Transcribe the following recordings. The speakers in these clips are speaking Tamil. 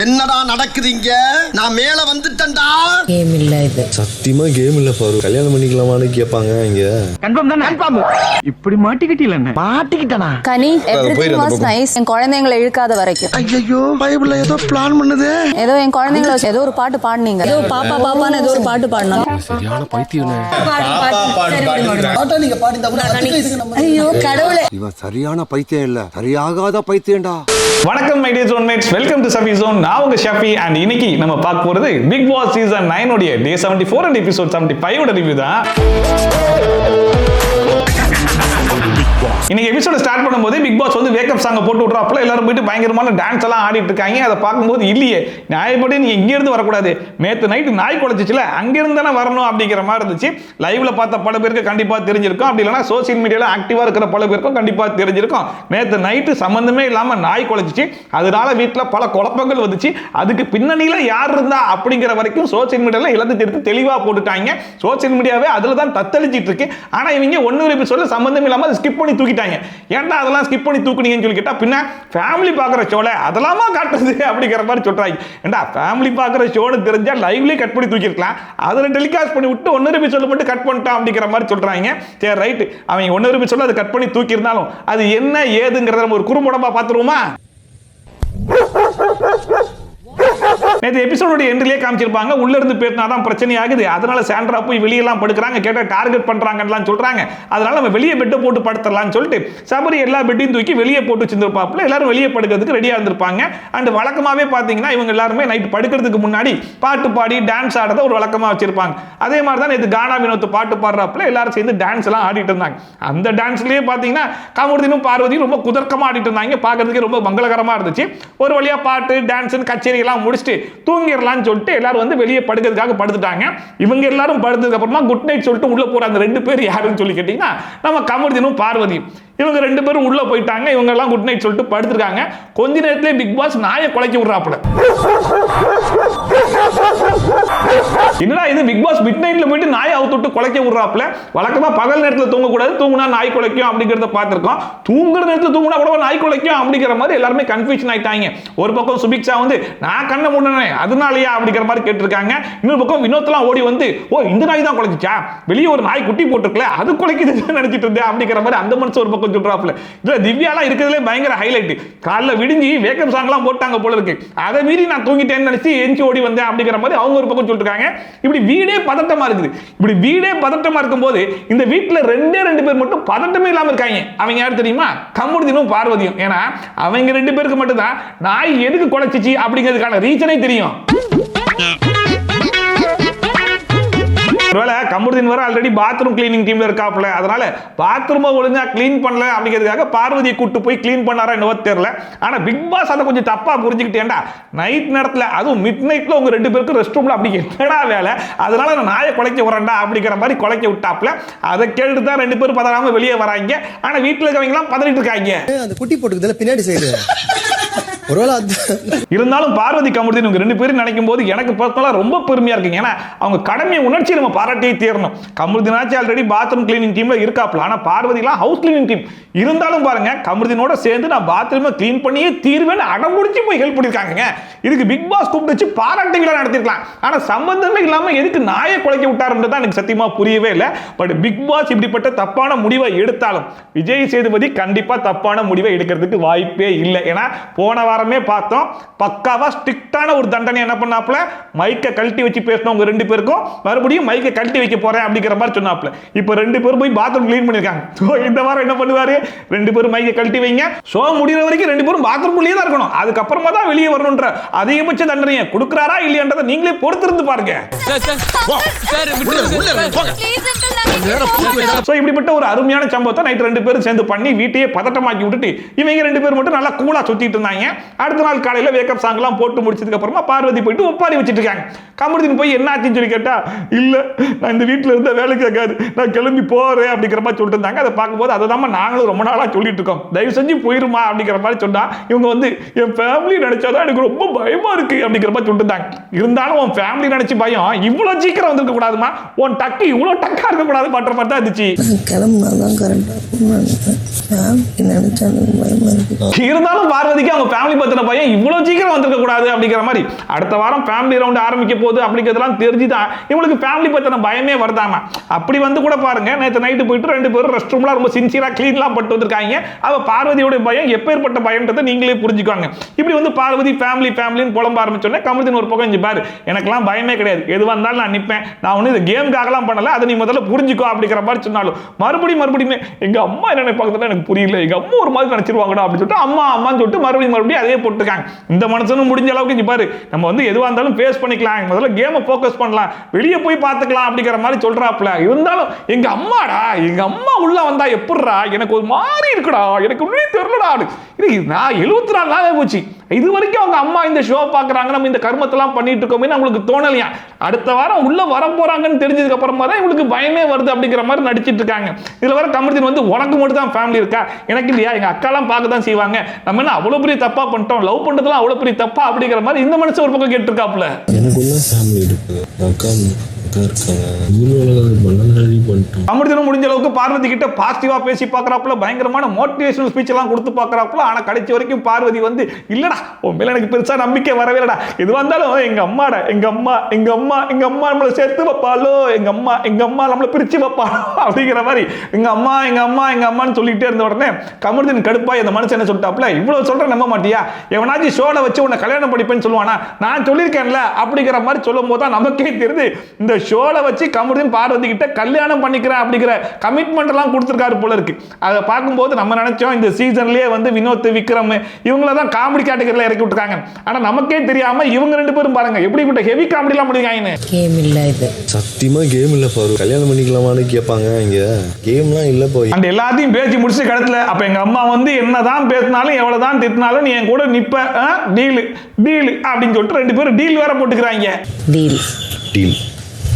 என்னடா நடக்குதுங்க? நான் மேல வந்துட்டேன்டா. கேம் இல்ல இது. சத்தியமா கேம் இல்ல பாரு. கல்யாணம் பண்ணிக்கலாமான்னு கேட்பாங்க இங்க. கன்ஃபார்ம் தானே? கன்ஃபார்ம். இப்படி மாட்டிக்கிட்டீல என்ன? மாட்டிக்கிட்டனா? கனி எவ்ரிதிங் வாஸ் நைஸ். என் குழந்தைகளை இழுக்காத வரைக்கும். ஐயோ பைபிள்ல ஏதோ பிளான் பண்ணுது. ஏதோ என் குழந்தைகளை வச்சு ஏதோ ஒரு பாட்டு பாடுனீங்க. ஏதோ பாப்பா பாப்பான்னு ஏதோ ஒரு பாட்டு பாடுனாங்க. சரியான பைத்தியமே. பாட்டா நீங்க பாடிந்தா கூட ஐயோ கடவுளே. இவன் சரியான பைத்தியம் இல்ல, சரியாகாத பைத்தியம்டா. வணக்கம் my dear zonemates, welcome to Shafi zone. நான் உங்க ஷஃபி அண்ட் இன்னைக்கு நம்ம பார்க்க போறது பிக் பாஸ் சீசன் 9 உடைய டே 74 அண்ட் எபிசோட் 75 ஓட ரிவ்யூ தான். இன்னைக்கு எபிசோட ஸ்டார்ட் பண்ணும்போது பிக் பாஸ் வந்து வேக்கப் சாங்க போட்டு விட்றாப்புல எல்லாரும் போயிட்டு பயங்கரமான டான்ஸ் எல்லாம் ஆடிட்டு இருக்காங்க. அதை பார்க்கும்போது இல்லையே நியாயப்படி நீங்க இங்க இருந்து வரக்கூடாது, நேற்று நைட்டு நாய் குலைச்சிச்சுல அங்க இருந்து தானே வரணும் அப்படிங்கிற மாதிரி இருந்துச்சு. லைவ்ல பார்த்த பல பேருக்கு கண்டிப்பா தெரிஞ்சிருக்கும், அப்படி இல்லைன்னா சோசியல் மீடியால ஆக்டிவா இருக்கிற பல பேருக்கும் கண்டிப்பா தெரிஞ்சிருக்கும். நேற்று நைட்டு சம்பந்தமே இல்லாம நாய் குலைச்சிச்சு, அதனால வீட்டில் பல குழப்பங்கள் வந்துச்சு. அதுக்கு பின்னணியில யார் இருந்தா அப்படிங்கிற வரைக்கும் சோசியல் மீடியால எல்லாத்தையும் எடுத்து தெளிவா போட்டுட்டாங்க. சோசியல் மீடியாவே அதுல தான் தத்தளிச்சிட்டு இருக்கு. ஆனா இவங்க ஒன்னொரு எபிசோட சம்பந்தம் இல்லாம ஸ்கிப் பண்ணி தூக்கிட்டாங்க. ஏன்டா அதெல்லாம் ஸ்கிப் பண்ணி தூக்குனீங்கன்னு சொல்லி கேட்டா, பின்ன ஃபேமிலி பார்க்குற ஷோல அதெல்லாமா காட்டுறது அப்படிங்கிற மாதிரி சொல்றாங்க. ஏன்டா ஃபேமிலி பார்க்குற ஷோன்னு தெரிஞ்சா லைவ்லேயே கட் பண்ணி தூக்கிருக்கலாம், அதில் டெலிகாஸ்ட் பண்ணி விட்டு ஒன்னொரு எபிசோட மட்டும் கட் பண்ணிட்டான் அப்படிங்கிற மாதிரி சொல்றாங்க. சரி ரைட்டு, அவங்க ஒன்னொரு எபிசோட அதை கட் பண்ணி தூக்கி இருந்தாலும் அது என்ன ஏதுங்கிறத நம்ம ஒரு குறும்படமா பார்த்துருவோமா? நேற்று எபிசோட எண்ட்லயே காமிச்சிருப்பாங்க, உள்ள இருந்து பேசினாதான் பிரச்சனை ஆகுது, அதனால சாண்ட்ரா போய் வெளியெல்லாம் படுக்கிறாங்க, கேட்டா டார்கெட் பண்றாங்கன்னு சொல்றாங்க. அதனால நம்ம வெளியே பெட்டை போட்டு படுத்துடலாம்னு சொல்லிட்டு சபரி எல்லா பெட்டையும் தூக்கி வெளியே போட்டு வச்சிருப்பாப்புல எல்லாரும் வெளியே படுக்கிறதுக்கு ரெடியா இருந்திருப்பாங்க. அண்ட் வழக்கமாவே பாத்தீங்கன்னா இவங்க எல்லாருமே நைட் படுக்கிறதுக்கு முன்னாடி பாட்டு பாடி டான்ஸ் ஆடுறத ஒரு வழக்கமா வச்சிருப்பாங்க. அதே மாதிரி தான் நேற்று கானா வினோத் பாட்டு பாடுறாப்புல எல்லாரும் சேர்ந்து டான்ஸ் எல்லாம் ஆடிட்டு இருந்தாங்க. அந்த டான்ஸ்லயே பாத்தீங்கன்னா கமருதீனும் பார்வதியும் ரொம்ப குதர்க்கமா ஆடிட்டு இருந்தாங்க, பார்க்கறதுக்கு ரொம்ப மங்களகரமா இருந்துச்சு. ஒரு வழியா பாட்டு டான்ஸ் கச்சேரி எல்லாம் முடிச்சுட்டு தூங்கிடலாம்னு சொல்லிட்டு எல்லாரும் வந்து வெளியே படுக்கிறதுக்காக படுத்துட்டாங்க. இவங்க எல்லாரும் படுத்ததுக்கு அப்புறமா குட் நைட் சொல்லிட்டு உள்ள போற அந்த ரெண்டு பேர் யாருன்னு சொல்லி கேட்டீங்கன்னா நம்ம கமருதீனும் பார்வதியும். இவங்க ரெண்டு பேரும் உள்ள போயிட்டாங்க, இவங்க எல்லாம் குட் நைட் சொல்லிட்டு படுத்துருக்காங்க. கொஞ்ச நேரத்திலே பிக் பாஸ் நாயை குலைக்க விடுறாப்புல. என்னடா இது, பிக் பாஸ் மிட் நைட்ல போயிட்டு நாயை அவுத்து குலைக்க விடுறாப்புல. வழக்கமா பகல் நேரத்தில் தூங்கக்கூடாது, தூங்குனா நாய் குலைக்கும் அப்படிங்கிறத பார்த்திருக்கோம். தூங்குற நேரத்தில் தூங்குனா கூட நாய் குலைக்கும் அப்படிங்கிற மாதிரி எல்லாருமே கன்ஃபியூஷன் ஆயிட்டாங்க. ஒரு பக்கம் சுபிக்ஷா வந்து நான் கண்ணை மூடனே அதனாலயா அப்படிங்கிற மாதிரி கேட்டிருக்காங்க. இன்னொரு பக்கம் வினோத்லாம் ஓடி வந்து ஓ இந்த நாய் தான் குலைச்சிச்சா, வெளியே ஒரு நாய் குட்டி போட்டுருக்கல அது குலைக்குதுன்னு நினைச்சிட்டு இருந்தேன் அப்படிங்கிற மாதிரி அந்த மனுஷன் ஒரு பக்கம் சொல்றாப்புல. இதுல திவ்யாலாம் இருக்கிறதுலே பயங்கர ஹைலைட். காலைல விடிஞ்சி வேக்கப் சாங்லாம் போட்டாங்க போல இருக்கு, அதை மீறி நான் தூங்கிட்டேன்னு நினைச்சு எஞ்சி ஓடி வந்தேன் அப்படிங்கிற மாதிரி அவங்க ஒரு பக்கம் சொல்லிருக்காங்க. இப்படி வீடே பதட்டமா இருக்குது. இப்படி வீடே பதட்டமா இருக்கும்போது இந்த வீட்டுல ரெண்டு பேர் மட்டும் பதட்டமே இல்லாம இருக்காங்க. அவங்க யார் தெரியுமா? கமருதீனும் பார்வதியும். ஏன்னா அவங்க ரெண்டு பேருக்கு மட்டும் தான் நாய் எதுக்கு குலைச்சிச்சு அப்படிங்கிறதுக்கான ரீசனே தெரியும். ஒருவேளை கமருதீன் வர ஆல்ரெடி பாத்ரூம் கிளீனிங் டீம்ல இருக்காப்ல, அதனால பாத்ரூமை ஒழுங்கா கிளீன் பண்ணல அப்படிங்கிறதுக்காக பார்வதியை கூட்டு போய் கிளீன் பண்ணாரா என்னவோ தெரியல. ஆனா பிக் பாஸ் அதை கொஞ்சம் தப்பா புரிஞ்சுக்கிட்டேன்டா. நைட் நேரத்துல அதுவும் மிட் நைட்ல உங்க ரெண்டு பேருக்கு ரெஸ்ட் ரூம்ல அப்படி என்னடா வேலை, அதனால நான் நாயை குலைக்க வரேன்டா அப்படிங்கிற மாதிரி குலைக்க விட்டாப்ல. அதை கேட்டு தான் ரெண்டு பேரும் பதறாம வெளியே வராங்க. ஆனா வீட்டுல இருக்கவங்க எல்லாம் பதறிட்டு இருக்காங்க. அந்த குட்டி போட்டுக்குதுல பின்னாடி சைடு இருந்தாலும் பார்வதி கமருதீன் இவங்க ரெண்டு பேரும் நினைக்கும் போது எனக்கு பர்சனலா ரொம்ப பெருமையா இருக்குங்க. ஏன்னா அவங்க கடமையை உணர்ச்சி நம்ம பாராட்டியே தீரணும். கமருதீனாச்சும் ஆல்ரெடி பாத்ரூம் கிளீனிங் டீம்ல இருக்காப்ல, ஆனா பார்வதிலாம் ஹவுஸ் கிளீனிங் டீம். இருந்தாலும் பாருங்க கமருதீனோட சேர்ந்து நான் பாத்ரூமை கிளீன் பண்ணியே தீர்வேன்னு அடம்புடிச்சு போய் ஹெல்ப் பண்ணிருக்காங்க. இதுக்கு பிக் பாஸ் கூப்பிட்டு வச்சு பாராட்டு விழா நடத்திருக்கலாம். ஆனா சம்பந்தமே இல்லாம எதுக்கு நாயை குலைக்க விட்டாருன்றது எனக்கு சத்தியமா புரியவே இல்லை. பட் பிக் பாஸ் இப்படிப்பட்ட தப்பான முடிவை எடுத்தாலும் விஜய் சேதுபதி கண்டிப்பா தப்பான முடிவை எடுக்கிறதுக்கு வாய்ப்பே இல்லை. ஏன்னா போன வாரமே பார்த்தோம், பக்காவா ஸ்ட்ரிக்டான ஒரு தண்டனை என்ன பண்ணாப்ல, மைக்கை கழட்டி வச்சு பேசினவங்க ரெண்டு பேருக்கும் மறுபடியும் மைக்கை கழட்டி வைக்க போறேன் அப்படிங்கிற மாதிரி சொன்னாப்ல. இப்போ ரெண்டு பேரும் போய் பாத்ரூம் கிளீன் பண்ணிருக்காங்க. இந்த வாரம் என்ன பண்ணுவாரு, ரெண்டு பேரும் மைக்கை கழட்டி வைங்க, ஷோ முடிகிற வரைக்கும் ரெண்டு பேரும் பாத்ரூம்லயே தான் இருக்கணும், அதுக்கப்புறமா தான் வெளியே வரணும்ன்ற அதிகபட்ச தண்டனையை கொடுக்கறாரா இல்லையான்றதை நீங்களே பொறுத்திருந்து பாருங்க. இப்படிப்பட்ட ஒரு அருமையான சம்பவத்தை நைட் ரெண்டு பேரும் சேர்ந்து பண்ணி வீட்டையே பதட்டமாக்கி விட்டுட்டு இவங்க ரெண்டு பேரும் மட்டும் நல்லா கூலா சுத்திட்டு இருந்தாங்க. அடுத்த நாள் காலையில வேக்கப் சாங் எல்லாம் போட்டு முடிச்சதுக்கு அப்புறமா பார்வதி போயிட்டு ஒப்பாரி வச்சிட்டு இருக்காங்க. கமருதீன் போய் என்ன ஆச்சுன்னு சொல்லி கேட்டா, இல்ல நான் இந்த வீட்டுல இருந்த வேலை கேட்காது, நான் கிளம்பி போறேன் அப்படிங்கிற மாதிரி சொல்லிட்டு இருந்தாங்க. அதை பார்க்கும்போது அதை தான் நாங்களும் ரொம்ப நாளா சொல்லிட்டு இருக்கோம், தயவு செஞ்சு போயிருமா அப்படிங்கிற மாதிரி சொன்னா இவங்க வந்து என் ஃபேமிலி நினைச்சாதான் எனக்கு ரொம்ப பயமா இருக்கு அப்படிங்கிற மாதிரி சொல்லிட்டு இருந்தாங்க. இருந்தாலும் உன் ஃபேமிலி நினைச்சு பயம் இவ்வளவு சீக்கிரம் வந்திருக்க கூடாதுமா, உன் டக்கு இவ்வளவு டக்கா இருக்க கூடாது பண்ற மாதிரி தான் இருந்துச்சு. கிளம்புனாதான் கரெக்டா இருந்தாலும் பார்வதிக்கு அவங்க ஃபேமிலி பத்தின பையன் இவ்வளவு சீக்கிரம் வந்திருக்க கூடாது அப்படிங்கிற மாதிரி அடுத்த வாரம் ஃபேமிலி ரவுண்ட் ஆரம்பிக்க போகுது அப்படிங்கிறதெல்லாம் தெரிஞ்சுதான் இவங்களுக்கு ஃபேமிலி பத்தின பயமே வருதாமா. அப்படி வந்து கூட பாருங்க, நேற்று நைட்டு போயிட்டு 2 பேரும் ரெஸ்ட் ரூம்லாம் ரொம்ப சின்சியரா கிளீன்லாம் பட்டு வந்திருக்காங்க. அவ பார்வதியோட பயம் எப்பேற்பட்ட பயன்றதை நீங்களே புரிஞ்சுக்குவாங்க. இப்படி வந்து பார்வதி ஃபேமிலின்னு புலம்ப ஆரம்பிச்சோன்னே கமருதீன் ஒரு பக்கம் இங்க பாரு, எனக்கெல்லாம் பயமே கிடையாது, எது வந்தாலும் நான் நிற்பேன், நான் ஒன்றும் இந்த கேமுக்காகலாம் பண்ணல, அதை நீ முதல்ல புரிஞ்சுக்கோ அப்படிங்கிற மாதிரி சொன்னாலும் மறுபடியும் எங்க அம்மா என்ன நினைப்பாங்க எனக்கு புரியல, எங்க அம்மா ஒரு மாதிரி நினைச்சிருவாங்கடா அப்படின்னு சொல்லிட்டு அம்மான்னு சொல்லிட்டு மறுபடியும் அதே போட்டுருக்காங்க. இந்த மனுஷனும் முடிஞ்ச அளவுக்கு இங்க பாரு, நம்ம வந்து எதுவாக இருந்தாலும் ஃபேஸ் பண்ணிக்கலாம், முதல்ல கேமை ஃபோக்கஸ் பண்ணலாம், வெளியே போய் பார்த்துக்கலாம் அப்படிங்கிற மாதிரி சொல்றாப்ல. இருந்தாலும் எங்க அம்மாடா, எங்க அம்மா உள்ள வந்தா எப்படிடா எனக்கு ஒரு மாதிரி இருக்குடா, எனக்கு ஒன்றுமே தெரியலடா. நான் 74 நாள் போச்சு இது வரைக்கும் அவங்க அம்மா இந்த ஷோ பார்க்குறாங்க, நம்ம இந்த கர்மத்தெல்லாம் பண்ணிட்டு இருக்கோமே அவங்களுக்கு தோணலையா. அடுத்த வாரம் உள்ள வர போறாங்கன்னு தெரிஞ்சதுக்கு அப்புறமா தான் இவங்களுக்கு பயமே வருது அப்படிங்கிற மாதிரி நடிச்சிட்டு இருக்காங்க. இதுல வர கமருதீன் வந்து உனக்கு மட்டும் தான் ஃபேமிலி இருக்கா, எனக்கு இல்லையா, எங்க அக்காலாம் பார்க்க தான் செய்வாங்க, நம்ம என்ன அவ்வளவு பெரிய தப்பா பண்ணிட்டோம், லவ் பண்றதுலாம் அவ்வளவு பெரிய தப்பா அப்படிங்கிற மாதிரி இந்த மனுஷன் ஒரு பக்கம் கேட்டிருக்காப்ல. எனக்குள்ள ஃபேமிலி இருக்கு, அக்கா இருக்காங்க, கமருதீன் முடிஞ்ச அளவுக்கு பார்வதி கிட்ட பாசிட்டிவா பேசி பார்க்கறாப்புல, பயங்கரமான மோட்டிவேஷனல் ஸ்பீச் எல்லாம் கொடுத்து பார்க்கறாப்புல. ஆனா கடைசி வரைக்கும் பார்வதி வந்து இல்லடா உன் மேல எனக்கு பெருசா நம்பிக்கை வரவே இல்லடா, எது வந்தாலும் எங்க அம்மாடா, எங்க அம்மா நம்மளை சேர்த்து வைப்பாளோ, எங்க அம்மா நம்மளை பிரிச்சு வைப்பாளோ அப்படிங்கிற மாதிரி எங்க அம்மான்னு சொல்லிட்டே இருந்த உடனே கமருதீன் கடுப்பா இந்த மனுஷன் என்ன சொல்லிட்டாப்ல, இவ்வளவு சொல்ற நம்ப மாட்டியா, எவனாச்சும் ஷோல வச்சு உன்னை கல்யாணம் படிப்பேன்னு சொல்லுவானா, நான் சொல்லியிருக்கேன்ல அப்படிங்கிற மாதிரி சொல்லும் போது தான் நமக்கே தெரியுது இந்த ஷோல வச்சு கமருதீன் பார்வதி கிட்ட கல்யாணம் பண்ணிக்கிறேன் அப்படிங்கிற கமிட்மெண்ட் எல்லாம் கொடுத்திருக்காரு போல இருக்கு. அதை பார்க்கும்போது நம்ம நினைச்சோம் இந்த சீசன்லயே வந்து வினோத், விக்ரம் இவங்கள தான் காமெடி கேட்டகரியில இறக்கி விட்டுருக்காங்க. ஆனா நமக்கே தெரியாம இவங்க 2 பேரும் பாருங்க எப்படிப்பட்ட ஹெவி காமெடி எல்லாம் முடியுங்க. கேம் இல்ல இது, சத்தியமா கேம் இல்ல பாரு, கல்யாணம் பண்ணிக்கலாமான்னு கேட்பாங்க, இங்க கேம்லாம் இல்ல போய் அந்த எல்லாத்தையும் பேசி முடிச்சு கடத்துல அப்ப எங்க அம்மா வந்து என்னதான் பேசினாலும் எவ்வளவுதான் திட்டினாலும் நீ என் கூட நிப்ப, டீல் அப்படின்னு சொல்லிட்டு 2 பேரும் டீல் வேற போட்டுக்கிறாங்க. Deal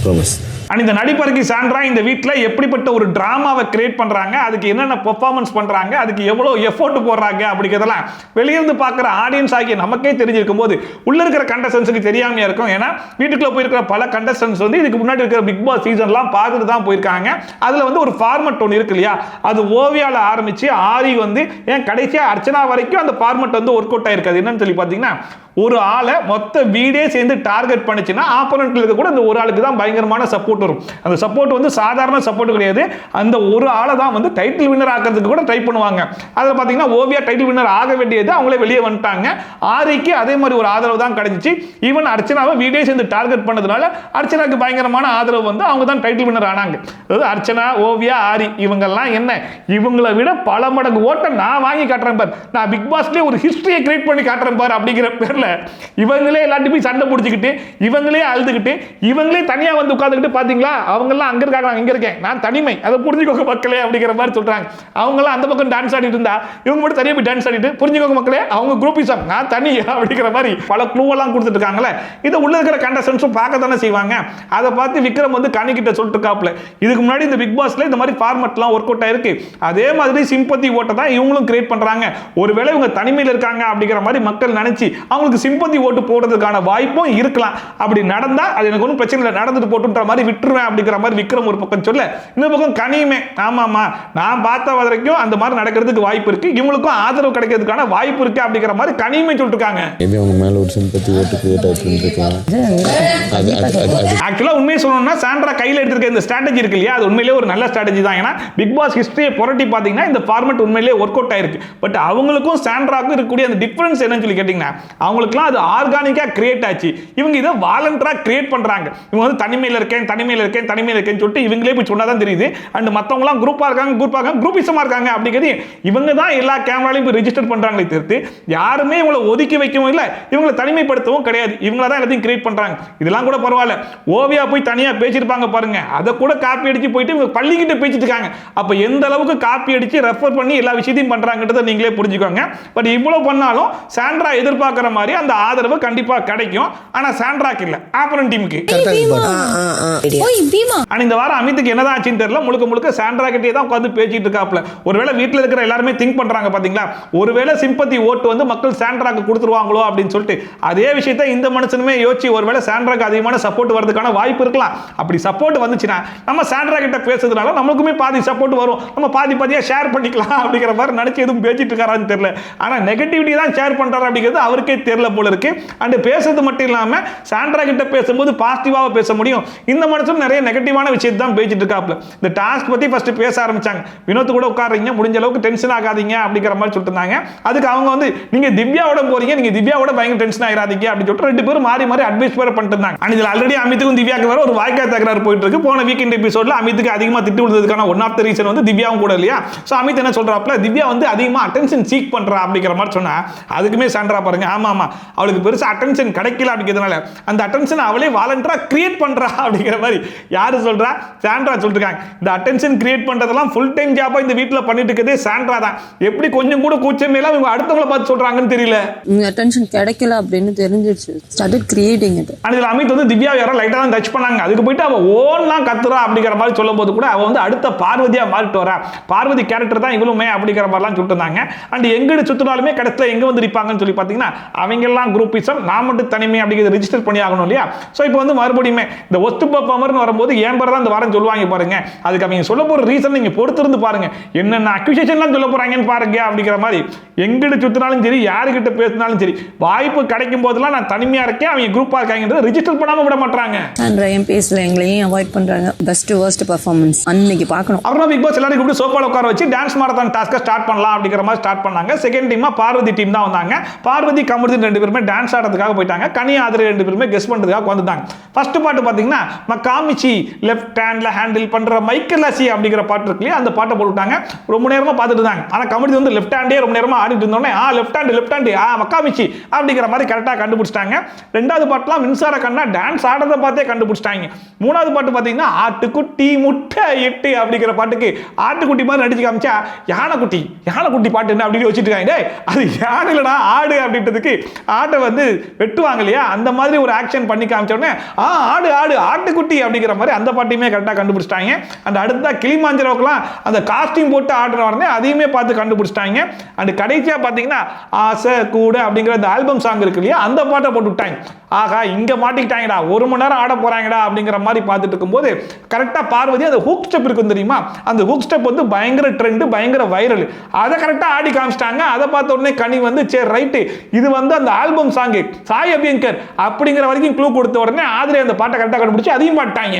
promise. இந்த நடிப்பருக்கு சான்றா இந்த வீட்டில் எப்படிப்பட்ட ஒரு டிராமாவை கிரியேட் பண்றாங்க, அதுக்கு என்னென்ன பெர்ஃபார்மன்ஸ் பண்றாங்க, அதுக்கு எவ்வளவு எஃபோர்ட் போடுறாங்க அப்படிங்கிறதெல்லாம் வெளியிருந்து பார்க்குற ஆடியன்ஸ் ஆகிய நமக்கே தெரிஞ்சிருக்கும் போது உள்ள இருக்கிற கண்டஸ்டன்ஸுக்கு தெரியாமையா இருக்கும். ஏன்னா வீட்டுக்குள்ள போயிருக்கிற பல கண்டஸ்டன்ஸ் வந்து இதுக்கு முன்னாடி இருக்கிற பிக் பாஸ் சீசன்லாம் பார்த்துட்டு தான் போயிருக்காங்க. அதுல வந்து ஒரு ஃபார்மட் ஒன்று இருக்கு இல்லையா, அது ஓவியால ஆரம்பிச்சு ஆரி வந்து ஏன் கடைசியா அர்ச்சனா வரைக்கும் அந்த ஃபார்மட் வந்து ஒர்க் அவுட் ஆயிருக்காது. என்னன்னு சொல்லி பார்த்தீங்கன்னா, ஒரு ஆளை மொத்த வீடே சேர்ந்து டார்கெட் பண்ணிச்சுன்னா ஆப்போனன்ட்ல இருக்க கூட அந்த ஒரு ஆளுக்கு தான் பயங்கரமான சப்போர்ட் வரும். அந்த சப்போர்ட் வந்து சாதாரண சப்போர்ட் கிடையாது, அந்த ஒரு ஆளை தான் வந்து டைட்டில் வின்னர் ஆக்கிறதுக்கு கூட ட்ரை பண்ணுவாங்க. அதில் பார்த்தீங்கன்னா ஓவியா டைட்டில் வின்னர் ஆக வேண்டியது அவங்களே வெளியே வந்துட்டாங்க. ஆரிக்கு அதே மாதிரி ஒரு ஆதரவு தான் கிடைச்சிச்சு. ஈவன் அர்ச்சனாவை வீடே சேர்ந்து டார்கெட் பண்ணதுனால அர்ச்சனாக்கு பயங்கரமான ஆதரவு வந்து அவங்க தான் டைட்டில் வின்னர் ஆனாங்க. அதாவது அர்ச்சனா, ஓவியா, ஆரி இவங்கெல்லாம் என்ன, இவங்களை விட பல மடங்கு ஓட்ட நான் வாங்கி காட்டுறேன் பார், நான் பிக் பாஸ்லேயே ஒரு ஹிஸ்டரியை கிரியேட் பண்ணி காட்டுறேன் பார் அப்படிங்கிற பேர்ல இவங்களே எல்லாத்தையும் போய் சண்டை பிடிச்சிக்கிட்டு, இவங்களே அழுதுகிட்டு, இவங்களே தனியா வந்து உட்கார்ந்துக்கிட்டு பாத்தீங்களா அவங்க எல்லாம் அங்க இருக்காங்க, நான் இங்க இருக்கேன், நான் தனிமை, அதை புரிஞ்சுக்கோங்க மக்களே அப்படிங்கிற மாதிரி சொல்றாங்க. அவங்க எல்லாம் அந்த பக்கம் டான்ஸ் ஆடிட்டு இருந்தா இவங்க மட்டும் தனியா போய் டான்ஸ் ஆடிட்டு, புரிஞ்சுக்கோங்க மக்களே அவங்க குரூப்பிசம், நான் தனி அப்படிங்கிற மாதிரி பல க்ளூ எல்லாம் கொடுத்துட்டு இருக்காங்களே. இதை உள்ள இருக்கிற கண்டஸ்டன்ஸும் பார்க்க தானே செய்வாங்க. அதை பார்த்து விக்ரம் வந்து கணிக்கிட்ட சொல்லிட்டு இருக்காப்ல, இதுக்கு முன்னாடி இந்த பிக் பாஸ்ல இந்த மாதிரி ஃபார்மட்லாம் ஒர்க் அவுட் ஆயிருக்கு, அதே மாதிரி சிம்பத்தி ஓட்டை தான் இவங்களும் கிரியேட் பண்றாங்க. ஒருவேளை இவங்க தனிமையில் இருக்காங்க அப்படிங்கிற மாதிரி மக்கள் நினைச்சு அவங்களுக்கு சிம்பத்தி ஓட்டு போடுறதுக்கான வாய்ப்பும் இருக்கலாம். அப்படி நடந்தா அது எனக்கு ஒன்றும் பிரச்சனை இல்லை, நடந்துட்டு போட்டுன்ற மாதிரி விட்டுருவேன் அப்படிங்கிற மாதிரி விக்ரம் ஒரு பக்கம் சொல்ல, இன்னொரு பக்கம் கனியுமே ஆமாமா நான் பார்த்த வரைக்கும் அந்த மாதிரி நடக்கிறதுக்கு வாய்ப்பு இருக்கு, இவங்களுக்கும் ஆதரவு கிடைக்கிறதுக்கான வாய்ப்பு இருக்கு அப்படிங்கிற மாதிரி கனியுமே சொல்லிட்டு இருக்காங்க. அவங்க மேல ஒரு சிம்பத்தி ஓட்டு கிரியேட் ஆக்சுவலா உண்மையை சொல்லணும்னா சாண்ட்ரா கையில் எடுத்திருக்க இந்த ஸ்ட்ராட்டஜி இருக்கு இல்லையா, அது உண்மையிலேயே ஒரு நல்ல ஸ்ட்ராட்டஜி தான். ஏன்னா பிக் பாஸ் ஹிஸ்டரியை புரட்டி பார்த்தீங்கன்னா இந்த ஃபார்மட் உண்மையிலேயே ஒர்க் அவுட் ஆயிருக்கு. பட் அவங்களுக்கும் சாண்ட்ராக்கும் இருக்கக்கூடிய அந்த டிஃபரன்ஸ் என்னன்னு சொல்லி கேட்டீங்கன்னா, அவங்களுக்குலாம் அது ஆர்கானிக்கா கிரியேட் ஆச்சு, இவங்க இதை வாலண்டரா கிரியேட் பண்றாங்க. இவங்க வந்து தனிமையில் இருக்கேன் சொல்லிட்டு இவங்களே போய் சொன்னாதான் தெரியுது. அண்ட் மற்றவங்க எல்லாம் குரூப்பா இருக்காங்க, குரூப்பிசமா இருக்காங்க அப்படிங்கிறது இவங்க தான் எல்லா கேமராலையும் போய் ரெஜிஸ்டர் பண்றாங்களே தவிர்த்து யாருமே இவங்களை ஒதுக்கி வைக்கவும் இல்லை, இவங்களை தனிமைப்படுத்தவும் கிடையாது. இவங்கள தான் எல்லாத்தையும் கிரியேட் பண்றாங்க. இதெல்லாம் கூட பரவாயில்ல, ஓவியா போய் தனியா பேசியிருப்பாங்க பாருங்க, அதை கூட காப்பி அடிச்சு போயிட்டு இவங்க பள்ளிக்கிட்ட பேசிட்டு இருக்காங்க. அப்ப எந்த அளவுக்கு காப்பி அடிச்சு ரெஃபர் பண்ணி எல்லா விஷயத்தையும் பண்றாங்கன்றதை நீங்களே புரிஞ்சுக்கோங்க. பட் இவ்வளவு பண்ணாலும் சாண்ட்ரா எதிர்பார்க்கிற மாதிரி மாதிரி அந்த ஆதரவு கண்டிப்பா கிடைக்கும். ஆனா சாண்ட்ராக்கு இல்ல, ஆப்போனன்ட் டீமுக்கு. ஆனா இந்த வாரம் அமித்துக்கு என்னதான் ஆச்சுன்னு தெரியல, முழுக்க முழுக்க சாண்ட்ரா கிட்டே தான் உட்கார்ந்து பேசிட்டு இருக்காப்ல. ஒருவேளை வீட்டுல இருக்கிற எல்லாருமே திங்க் பண்றாங்க பாத்தீங்களா, ஒருவேளை சிம்பத்தி ஓட்டு வந்து மக்கள் சாண்ட்ராக்கு கொடுத்துருவாங்களோ அப்படின்னு சொல்லிட்டு அதே விஷயத்தை இந்த மனுஷனுமே யோசிச்சு ஒருவேளை சாண்ட்ராக்கு அதிகமான சப்போர்ட் வரதுக்கான வாய்ப்பு இருக்கலாம். அப்படி சப்போர்ட் வந்துச்சுன்னா நம்ம சாண்ட்ரா கிட்ட பேசுறதுனால நமக்குமே பாதி சப்போர்ட் வரும், நம்ம பாதி பாதியா ஷேர் பண்ணிக்கலாம் அப்படிங்கிற மாதிரி நினைச்சு எதுவும் பேசிட்டு இருக்காரான்னு தெரியல. ஆனா நெகட்டிவிட்டி தான் ஷேர் பண்றாரு அப்படிங்கிறது அவருக்கே தெரியல போல இருக்கு. அண்ட் பேசுறது மட்டும் இல்லாம சாண்ட்ரா கிட்ட பேசும்போது பாசிட்டிவாக பேச முடியும். இந்த மனுஷன் நிறைய நெகட்டிவான விஷயத்தை தான் பேசிட்டு இருக்காப்ல. இந்த டாஸ்க் பத்தி ஃபர்ஸ்ட் பேச ஆரம்பிச்சாங்க. வினோத் கூட உட்கார்றீங்க, முடிஞ்ச அளவுக்கு டென்ஷன் ஆகாதீங்க அப்படிங்கிற மாதிரி சொல்லிட்டு இருந்தாங்க. அதுக்கு அவங்க வந்து நீங்க திவ்யாவோட போறீங்க, நீங்க திவ்யாவோட பயங்கர டென்ஷன் ஆயிராதீங்க அப்படின்னு சொல்லிட்டு ரெண்டு பேரும் மாறி மாறி அட்வைஸ் வேற பண்ணிட்டு இருந்தாங்க. அண்ட் இதுல ஆல்ரெடி அமித்துக்கும் திவ்யாக்கு வேற ஒரு வாய்க்கால் தகராறு போயிட்டு இருக்கு. போன வீக்கெண்ட் எபிசோட்ல அமித்துக்கு அதிகமா திட்டு விழுந்ததுக்கான ஒன் ஆஃப் த ரீசன் வந்து திவ்யாவும் கூட இல்லையா. சோ அமித் என்ன சொல்றாப்ல, திவ்யா வந்து அதிகமா அட்டென்ஷன் சீக் பண்றா அப்படிங்கிற மாதிரி சொன்னா அதுக்குமே சாண்ட்ரா பாருங்க, ஆமா ஆமா அவளுக்கு பெருசா அட்டென்ஷன் கிடைக்கல அப்படிங்கிறதுனால அந்த அட்டென்ஷன் அவளே வாலண்டரா கிரியேட் பண்றா அப்படிங்கிற மாதிரி யாரு சொல்றா, சாண்ட்ரா சொல்லிருக்காங்க. இந்த அட்டென்ஷன் கிரியேட் பண்றதெல்லாம் ஃபுல் டைம் ஜாபா இந்த வீட்ல பண்ணிட்டு இருக்கதே சாண்ட்ரா தான். எப்படி கொஞ்சம் கூட கூச்சமே இல்லாம இவங்க அடுத்தவங்கள பார்த்து சொல்றாங்கன்னு தெரியல. அட்டென்ஷன் கிடைக்கல அப்படின்னு தெரிஞ்சிருச்சு, ஸ்டார்டட் கிரியேட்டிங் இட். அதுல அமித் வந்து திவ்யா யாரோ லைட்டா தான் டச் பண்ணாங்க, அதுக்கு போயிட்டு அவ ஓன்லாம் கத்துறா அப்படிங்கிற மாதிரி சொல்லும்போது கூட அவ வந்து அடுத்த பார்வதியா மாறிட்டு வரா, பார்வதி கேரக்டர் தான் இவளுமே அப்படிங்கிற மாதிரிலாம் சொல்லிட்டு இருந்தாங்க. அண்ட் எங்கடி சுத்தினாலுமே கடைசியில் எங்க வந்து நிற்பாங்கன்னு சொல்லி பார்த்தீங்கன்னா அவங்க எல்லாம் குரூப்பிசம், நான் மட்டும் தனிமை அப்படிங்கிறது ரெஜிஸ்டர் பண்ணி ஆகணும் இல்லையா. ஸோ இப்போ வந்து மறுபடியுமே இந்த ஒஸ்ட் பர்ஃபார்மர்னு வரும்போது ஏன் பேர் தான் இந்த வாரம் சொல்லுவாங்க பாருங்க. அதுக்கு அவங்க சொல்ல போற ரீசன் நீங்க பொறுத்திருந்து பாருங்க, என்னென்ன அக்யூசேஷன்லாம் சொல்ல போறாங்கன்னு பாருங்க அப்படிங்கிற மாதிரி. எங்கிட்ட சுத்தினாலும் சரி, யாருக்கிட்ட பேசினாலும் சரி, வாய்ப்பு கிடைக்கும் போதெல்லாம் நான் தனிமையா இருக்கேன், அவங்க குரூப்பா இருக்காங்கன்றது ரெஜிஸ்டர் பண்ணாம விட மாட்டாங்க. சாண்ட்ராயும் பேசல, எங்களையும் அவாய்ட் பண்றாங்க. பெஸ்ட் வர்ஸ்ட் பெர்ஃபார்மன்ஸ் அன்னைக்கு பார்க்கணும். அப்புறம் பிக் பாஸ் எல்லாரும் கூப்பிட்டு சோஃபால உட்கார வச்சு டான்ஸ் மாரத்தான் டாஸ்க்கை ஸ்டார்ட் பண்ணலாம் அப்படிங்கிற மாதிரி ஸ்டார்ட் பண்ணாங்க. செகண்ட் டீமா பார்வதி டீம் தான் வந்தாங்க. பார்வதி கமருதீன் ரெண்டு பேருமே டான்ஸ் ஆடுறதுக்காக போயிட்டாங்க. கனி ஆதிரை ரெண்டு பேருமே கெஸ் பண்றதுக்காக வந்துட்டாங்க. ஃபர்ஸ்ட் பாட்டு பாத்தீங்கன்னா மக்காமிச்சி லெஃப்ட் ஹேண்ட்ல ஹேண்டில் பண்ற மைக்கேல் லாசி அப்படிங்கிற பாட்டு இருக்கு, அந்த பாட்டை போட்டுட்டாங்க. ரொம்ப நேரமா பார்த்துட்டு இருந்தாங்க. ஆனா கமருதீன் வந்து லெஃப்ட் ஹேண்டே ரொம்ப நேரமா ஆடிட்டு இருந்தோடனே லெஃப்ட் ஹேண்ட் மக்காமிச்சி அப்படிங்கிற மாதிரி கரெக்டா கண்டுபிடிச்சிட்டாங்க. ரெண்டாவது பாட்டுலாம் மின்சார கண்ணா டான்ஸ் ஆடுறதை பார்த்தே கண்டுபிடிச்சிட்டாங்க. மூணாவது பாட்டு பாத்தீங்கன்னா ஆட்டுக்குட்டி முட்டை எட்டு அப்படிங்கிற பாட்டுக்கு ஆட்டுக்குட்டி மாதிரி நடிச்சு காமிச்சா யானைக்குட்டி பாட்டு என்ன அப்படின்னு வச்சுட்டு இருக்காங்க. அது யானை இல்லடா ஆடு அப்படின்றதுக்கு ஆட்டை வந்து வெட்டுவாங்க இல்லையா, அந்த மாதிரி ஒரு ஆக்ஷன் பண்ணி காமிச்ச உடனே ஆடு ஆட்டுக்குட்டி அப்படிங்கிற மாதிரி அந்த பாட்டையுமே கரெக்டாக கண்டுபிடிச்சிட்டாங்க. அந்த அடுத்த கிளிமாஞ்சரோக்கெல்லாம் அந்த காஸ்டியூம் போட்டு ஆடுற உடனே அதையுமே பார்த்து கண்டுபிடிச்சிட்டாங்க. அண்ட் கடைசியாக பார்த்தீங்கன்னா ஆசை கூட அப்படிங்கிற அந்த ஆல்பம் சாங் இருக்கு இல்லையா, அந்த பாட்டை போட்டு விட்டாங்க. ஆகா இங்க மாட்டிக்கிட்டாங்கடா, ஒரு மணி நேரம் ஆட போறாங்கடா அப்படிங்கிற மாதிரி பார்த்துட்டு இருக்கும்போது கரெக்டாக பார்வதி அந்த ஹூக் ஸ்டெப் இருக்கும் தெரியுமா, அந்த ஹூக் ஸ்டெப் வந்து பயங்கர ட்ரெண்ட், பயங்கர வைரல், அதை கரெக்டாக ஆடி காமிச்சிட்டாங்க. அதை பார்த்த உடனே கனி வந்து சரி ரைட்டு இது வந்து அந்த ஆல்பம் சாங் சாய் அபியங்கர் அப்படிங்கிற வரைக்கும் க்ளூ கொடுத்த உடனே ஆதிரை அந்த பாட்டை கரெக்டாக கண்டுபிடிச்சு அதையும் பாட்டாங்க.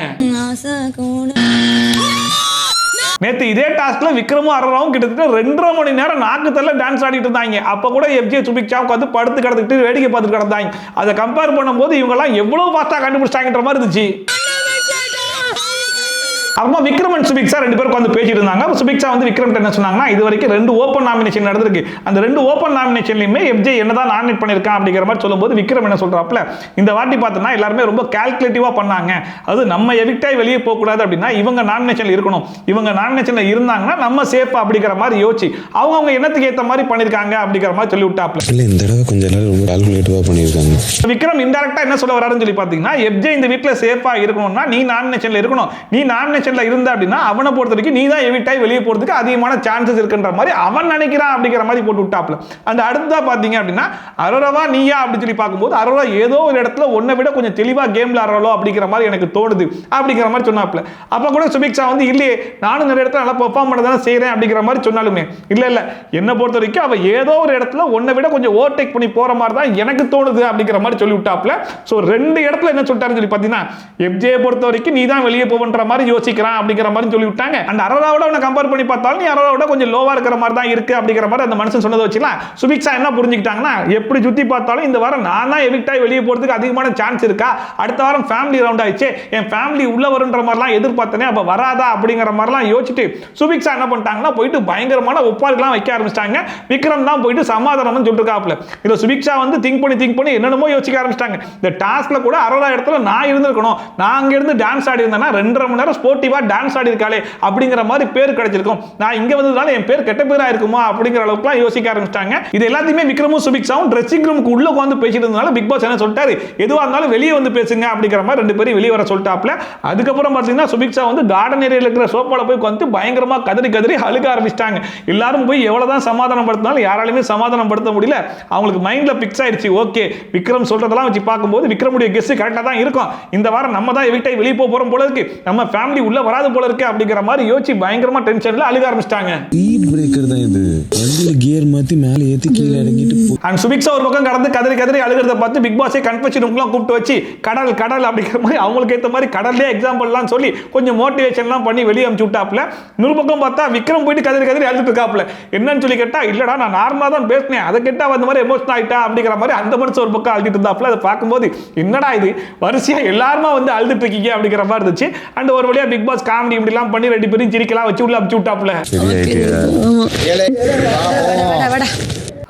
நேத்து இதே டாஸ்க்ல விக்ரமும் அரோராவும் கிட்டத்தட்ட 2.5 மணி நேரம் நாக்கு தள்ள டான்ஸ் ஆடிட்டு இருந்தாங்க. அப்ப கூட எஃப்ஜே சுபிக்ஷா உட்காந்து படுத்து கிடந்துட்டு வேடிக்கை பார்த்துட்டு கிடந்தாங்க. அதை கம்பேர் பண்ணும்போது இவங்க எல்லாம் எவ்வளவு ஃபாஸ்டா கண்டுபிடிச்சாங்கன்ற மாதிரி இருந்துச்சு. அப்புறமா விக்ரம் அண்ட் சுபிக்ஷா ரெண்டு பேரும் வந்து பேசிட்டு இருந்தாங்க. சுபிக்ஷா வந்து விக்ரம் என்ன சொன்னாங்கன்னா, இது வரைக்கும் 2 ஓப்பன் நாமினேஷன் நடந்திருக்கு, அந்த 2 ஓப்பன் நாமினேஷன்லயுமே எஃப்ஜே என்னதான் நாமினேட் பண்ணிருக்கான் அப்படிங்கிற மாதிரி சொல்லும்போது விக்ரம் என்ன சொல்றாப்ல, இந்த வாட்டி பார்த்தோம்னா எல்லாருமே ரொம்ப கால்குலேட்டிவா பண்ணாங்க, அது நம்ம எவிக்டாய் வெளியே போக கூடாது அப்படின்னா இவங்க நாமினேஷன்ல இருக்கணும், இவங்க நாமினேஷன்ல இருந்தாங்கன்னா நம்ம சேஃபா அப்படிங்கிற மாதிரி யோசிச்சு அவங்க என்னத்துக்கு ஏத்த மாதிரி பண்ணிருக்காங்க அப்படிங்கிற மாதிரி சொல்லி விட்டாப்ல. இல்ல இந்த தடவை கொஞ்சம் எல்லாரும் ரொம்ப கால்குலேட்டிவா பண்ணிருக்காங்க. விக்ரம் இன்டைரக்டா என்ன சொல்ல வராருன்னு சொல்லி பாத்தீங்கன்னா, எஃப்ஜே இந்த வீட்ல சேஃபா இருக்கணும்னா நீ நாமினேஷன்ல இருக்கணும், நீ நாமினேஷன்ல இருந்தா அப்படின்னா அவனை பொறுத்த வரைக்கும் நீ தான் எவிக்டாய் வெளியே போறதுக்கு அதிகமான சான்சஸ் இருக்குன்ற மாதிரி அவன் நினைக்கிறான் அப்படிங்கிற மாதிரி போட்டு விட்டாப்ல. அந்த அடுத்ததா பாத்தீங்க அப்படின்னா அரோராவா நீயா அப்படின்னு சொல்லி பார்க்கும்போது அரோரா ஏதோ ஒரு இடத்துல ஒன்னை விட கொஞ்சம் தெளிவா கேம்ல ஆடுறாளோ அப்படிங்கிற மாதிரி எனக்கு தோணுது அப்படிங்கிற மாதிரி சொன்னாப்ல. அப்ப கூட சுபிக்ஷா வந்து இல்லையே நானும் நிறைய இடத்துல நல்லா பெர்ஃபார்ம் பண்ண தானே செய்யறேன் அப்படிங்கிற மாதிரி சொன்னாலுமே இல்ல என்ன பொறுத்த வரைக்கும் அவ ஏதோ ஒரு இடத்துல ஒன்னை விட கொஞ்சம் ஓவர்டேக் பண்ணி போற மாதிரி தான் எனக்கு தோணுது அப்படிங்கிற மாதிரி சொல்லி விட்டாப்ல. சோ 2 இடத்துல என்ன சொல்லிட்டாருன்னு சொல்லி பாத்தீங்கன்னா, எஃப்ஜே பொறுத்த வரைக்கும் நீ தான் வெளியே போவன்ற மாதிரி யோசிக்கிறான் அப்படிங்கிற மாதிரி சொல்லி விட்டாங்க. அந்த அரோராவோட அவனை கம்பேர் பண்ணி பார்த்தாலும் நீ அரோராவோட கொஞ்சம் லோவா இருக்கிற மாதிரி தான் இருக்கு அப்படிங்கிற மாதிரி அந்த மனுஷன் சொன்னதை வச்சுக்கலாம். சுபிக்ஷா என்ன புரிஞ்சுக்கிட்டாங்கன்னா, எப்படி சுத்தி பார்த்தாலும் இந்த வாரம் நான் தான் எவிக்டாய் வெளியே போறதுக்கு அதிகமான சான்ஸ் இருக்கா, அடுத்த வாரம் ஃபேமிலி ரவுண்ட் ஆயிடுச்சு, என் ஃபேமிலி உள்ள வருன்ற மாதிரிலாம் எதிர்பார்த்தனே, அப்ப வராதா அப்படிங்கிற மாதிரிலாம் யோசிச்சுட்டு சுபிக்ஷா என்ன பண்ணிட்டாங்கன்னா போயிட்டு பயங்கரமான ஒப்பாரிலாம் வைக்க ஆரம்பிச்சிட்டாங்க. விக்ரம் தான் போயிட்டு சமாதானம் சொல்லிட்டு இருக்காப்ல. இதை சுபிக்ஷா வந்து திங்க் பண்ணி என்னென்னமோ யோசிக்க ஆரம்பிச்சிட்டாங்க. இந்த டாஸ்க்ல கூட அரோரா இடத்துல நான் இருந்திருக்கணும், நான் அங்க இருந்து டான்ஸ் ஆடி இருந்தேன்னா 2.5 மணி நேரம் ஸ்போர்ட்டி மோட்டிவா டான்ஸ் ஆடி இருக்காளே அப்படிங்கிற மாதிரி பேர் கிடைச்சிருக்கும். நான் இங்க வந்ததுனால என் பேர் கெட்ட பேரா இருக்குமா அப்படிங்கிற அளவுக்குலாம் யோசிக்க ஆரம்பிச்சிட்டாங்க. இது எல்லாத்தையுமே விக்ரமும் சுபிக்ஷாவும் ட்ரெஸ்ஸிங் ரூமுக்கு உள்ள உட்காந்து பேசிட்டு இருந்தனால பிக் பாஸ் என்ன சொல்லிட்டாரு, எதுவா இருந்தாலும் வெளியே வந்து பேசுங்க அப்படிங்கிற மாதிரி 2 பேரும் வெளியே வர சொல்லிட்டாப்ல. அதுக்கப்புறம் பாத்தீங்கன்னா சுபிக்ஷா வந்து கார்டன் ஏரியால இருக்கிற சோஃபால போய் உட்காந்து பயங்கரமா கதறி கதறி அழுக ஆரம்பிச்சிட்டாங்க. எல்லாரும் போய் எவ்வளவுதான் சமாதானப்படுத்தினாலும் யாராலுமே சமாதானப்படுத்த முடியல. அவங்களுக்கு மைண்ட்ல பிக்ஸ் ஆயிடுச்சு. ஓகே, விக்ரம் சொல்றதெல்லாம் வச்சு பார்க்கும்போது விக்ரமுடைய கெஸ் கரெக்டா தான் இருக்கும். இந்த வாரம் நம்ம தான் எவிக்ட் ஆகி வெளியே போறோம் போல இருக்கு, நம்ம ஃபேமிலி உள்ள வராது போல இருக்கு அப்படிங்கிற மாதிரி யோசிச்சு பயங்கரமா டென்ஷன்ல அழுக ஆரம்பிச்சிட்டாங்க. ஸ்பீட் பிரேக்கர் தான் இது. வண்டியில கியர் மாத்தி மேலே ஏத்தி கீழே இறங்கிட்டு அண்ட் சுபிக்ஷா ஒரு பக்கம் கடந்து கதறி கதறி அழுகிறத பார்த்து பிக் பாஸே கன்ஃபெஷன் ரூம்லாம் கூப்பிட்டு வச்சு கடல் கடல் அப்படிங்கிற மாதிரி அவங்களுக்கு ஏற்ற மாதிரி கடல்லே எக்ஸாம்பிள்லாம் சொல்லி கொஞ்சம் மோட்டிவேஷன்லாம் பண்ணி வெளியே அனுப்பிச்சு விட்டாப்ல. இன்னொரு பக்கம் பார்த்தா விக்ரம் போயிட்டு கதறி கதறி அழுதுட்டு இருக்காப்ல. என்னன்னு சொல்லி கேட்டா, இல்லடா நான் நார்மலா தான் பேசினேன், அதை கேட்டா அந்த மாதிரி எமோஷனல் ஆயிட்டா அப்படிங்கிற மாதிரி அந்த மனுஷன் ஒரு பக்கம் அழுதுட்டு இருந்தாப்ல. அதை பார்க்கும்போது என்னடா இது வரிசையா எல்லாருமா வந்து அழுதுட்டு இருக்கீங்க அப்படிங்கிற மாதிரி இருந்துச்சு. அண்ட் ஒரு வழியா பிக் பாஸ் காமெடி இப்படிலாம் பண்ணி 2 பேரும் சிரிக்கலாம் வச்சு உள்ள அனுப்பிச்சு விட்டாப்ல.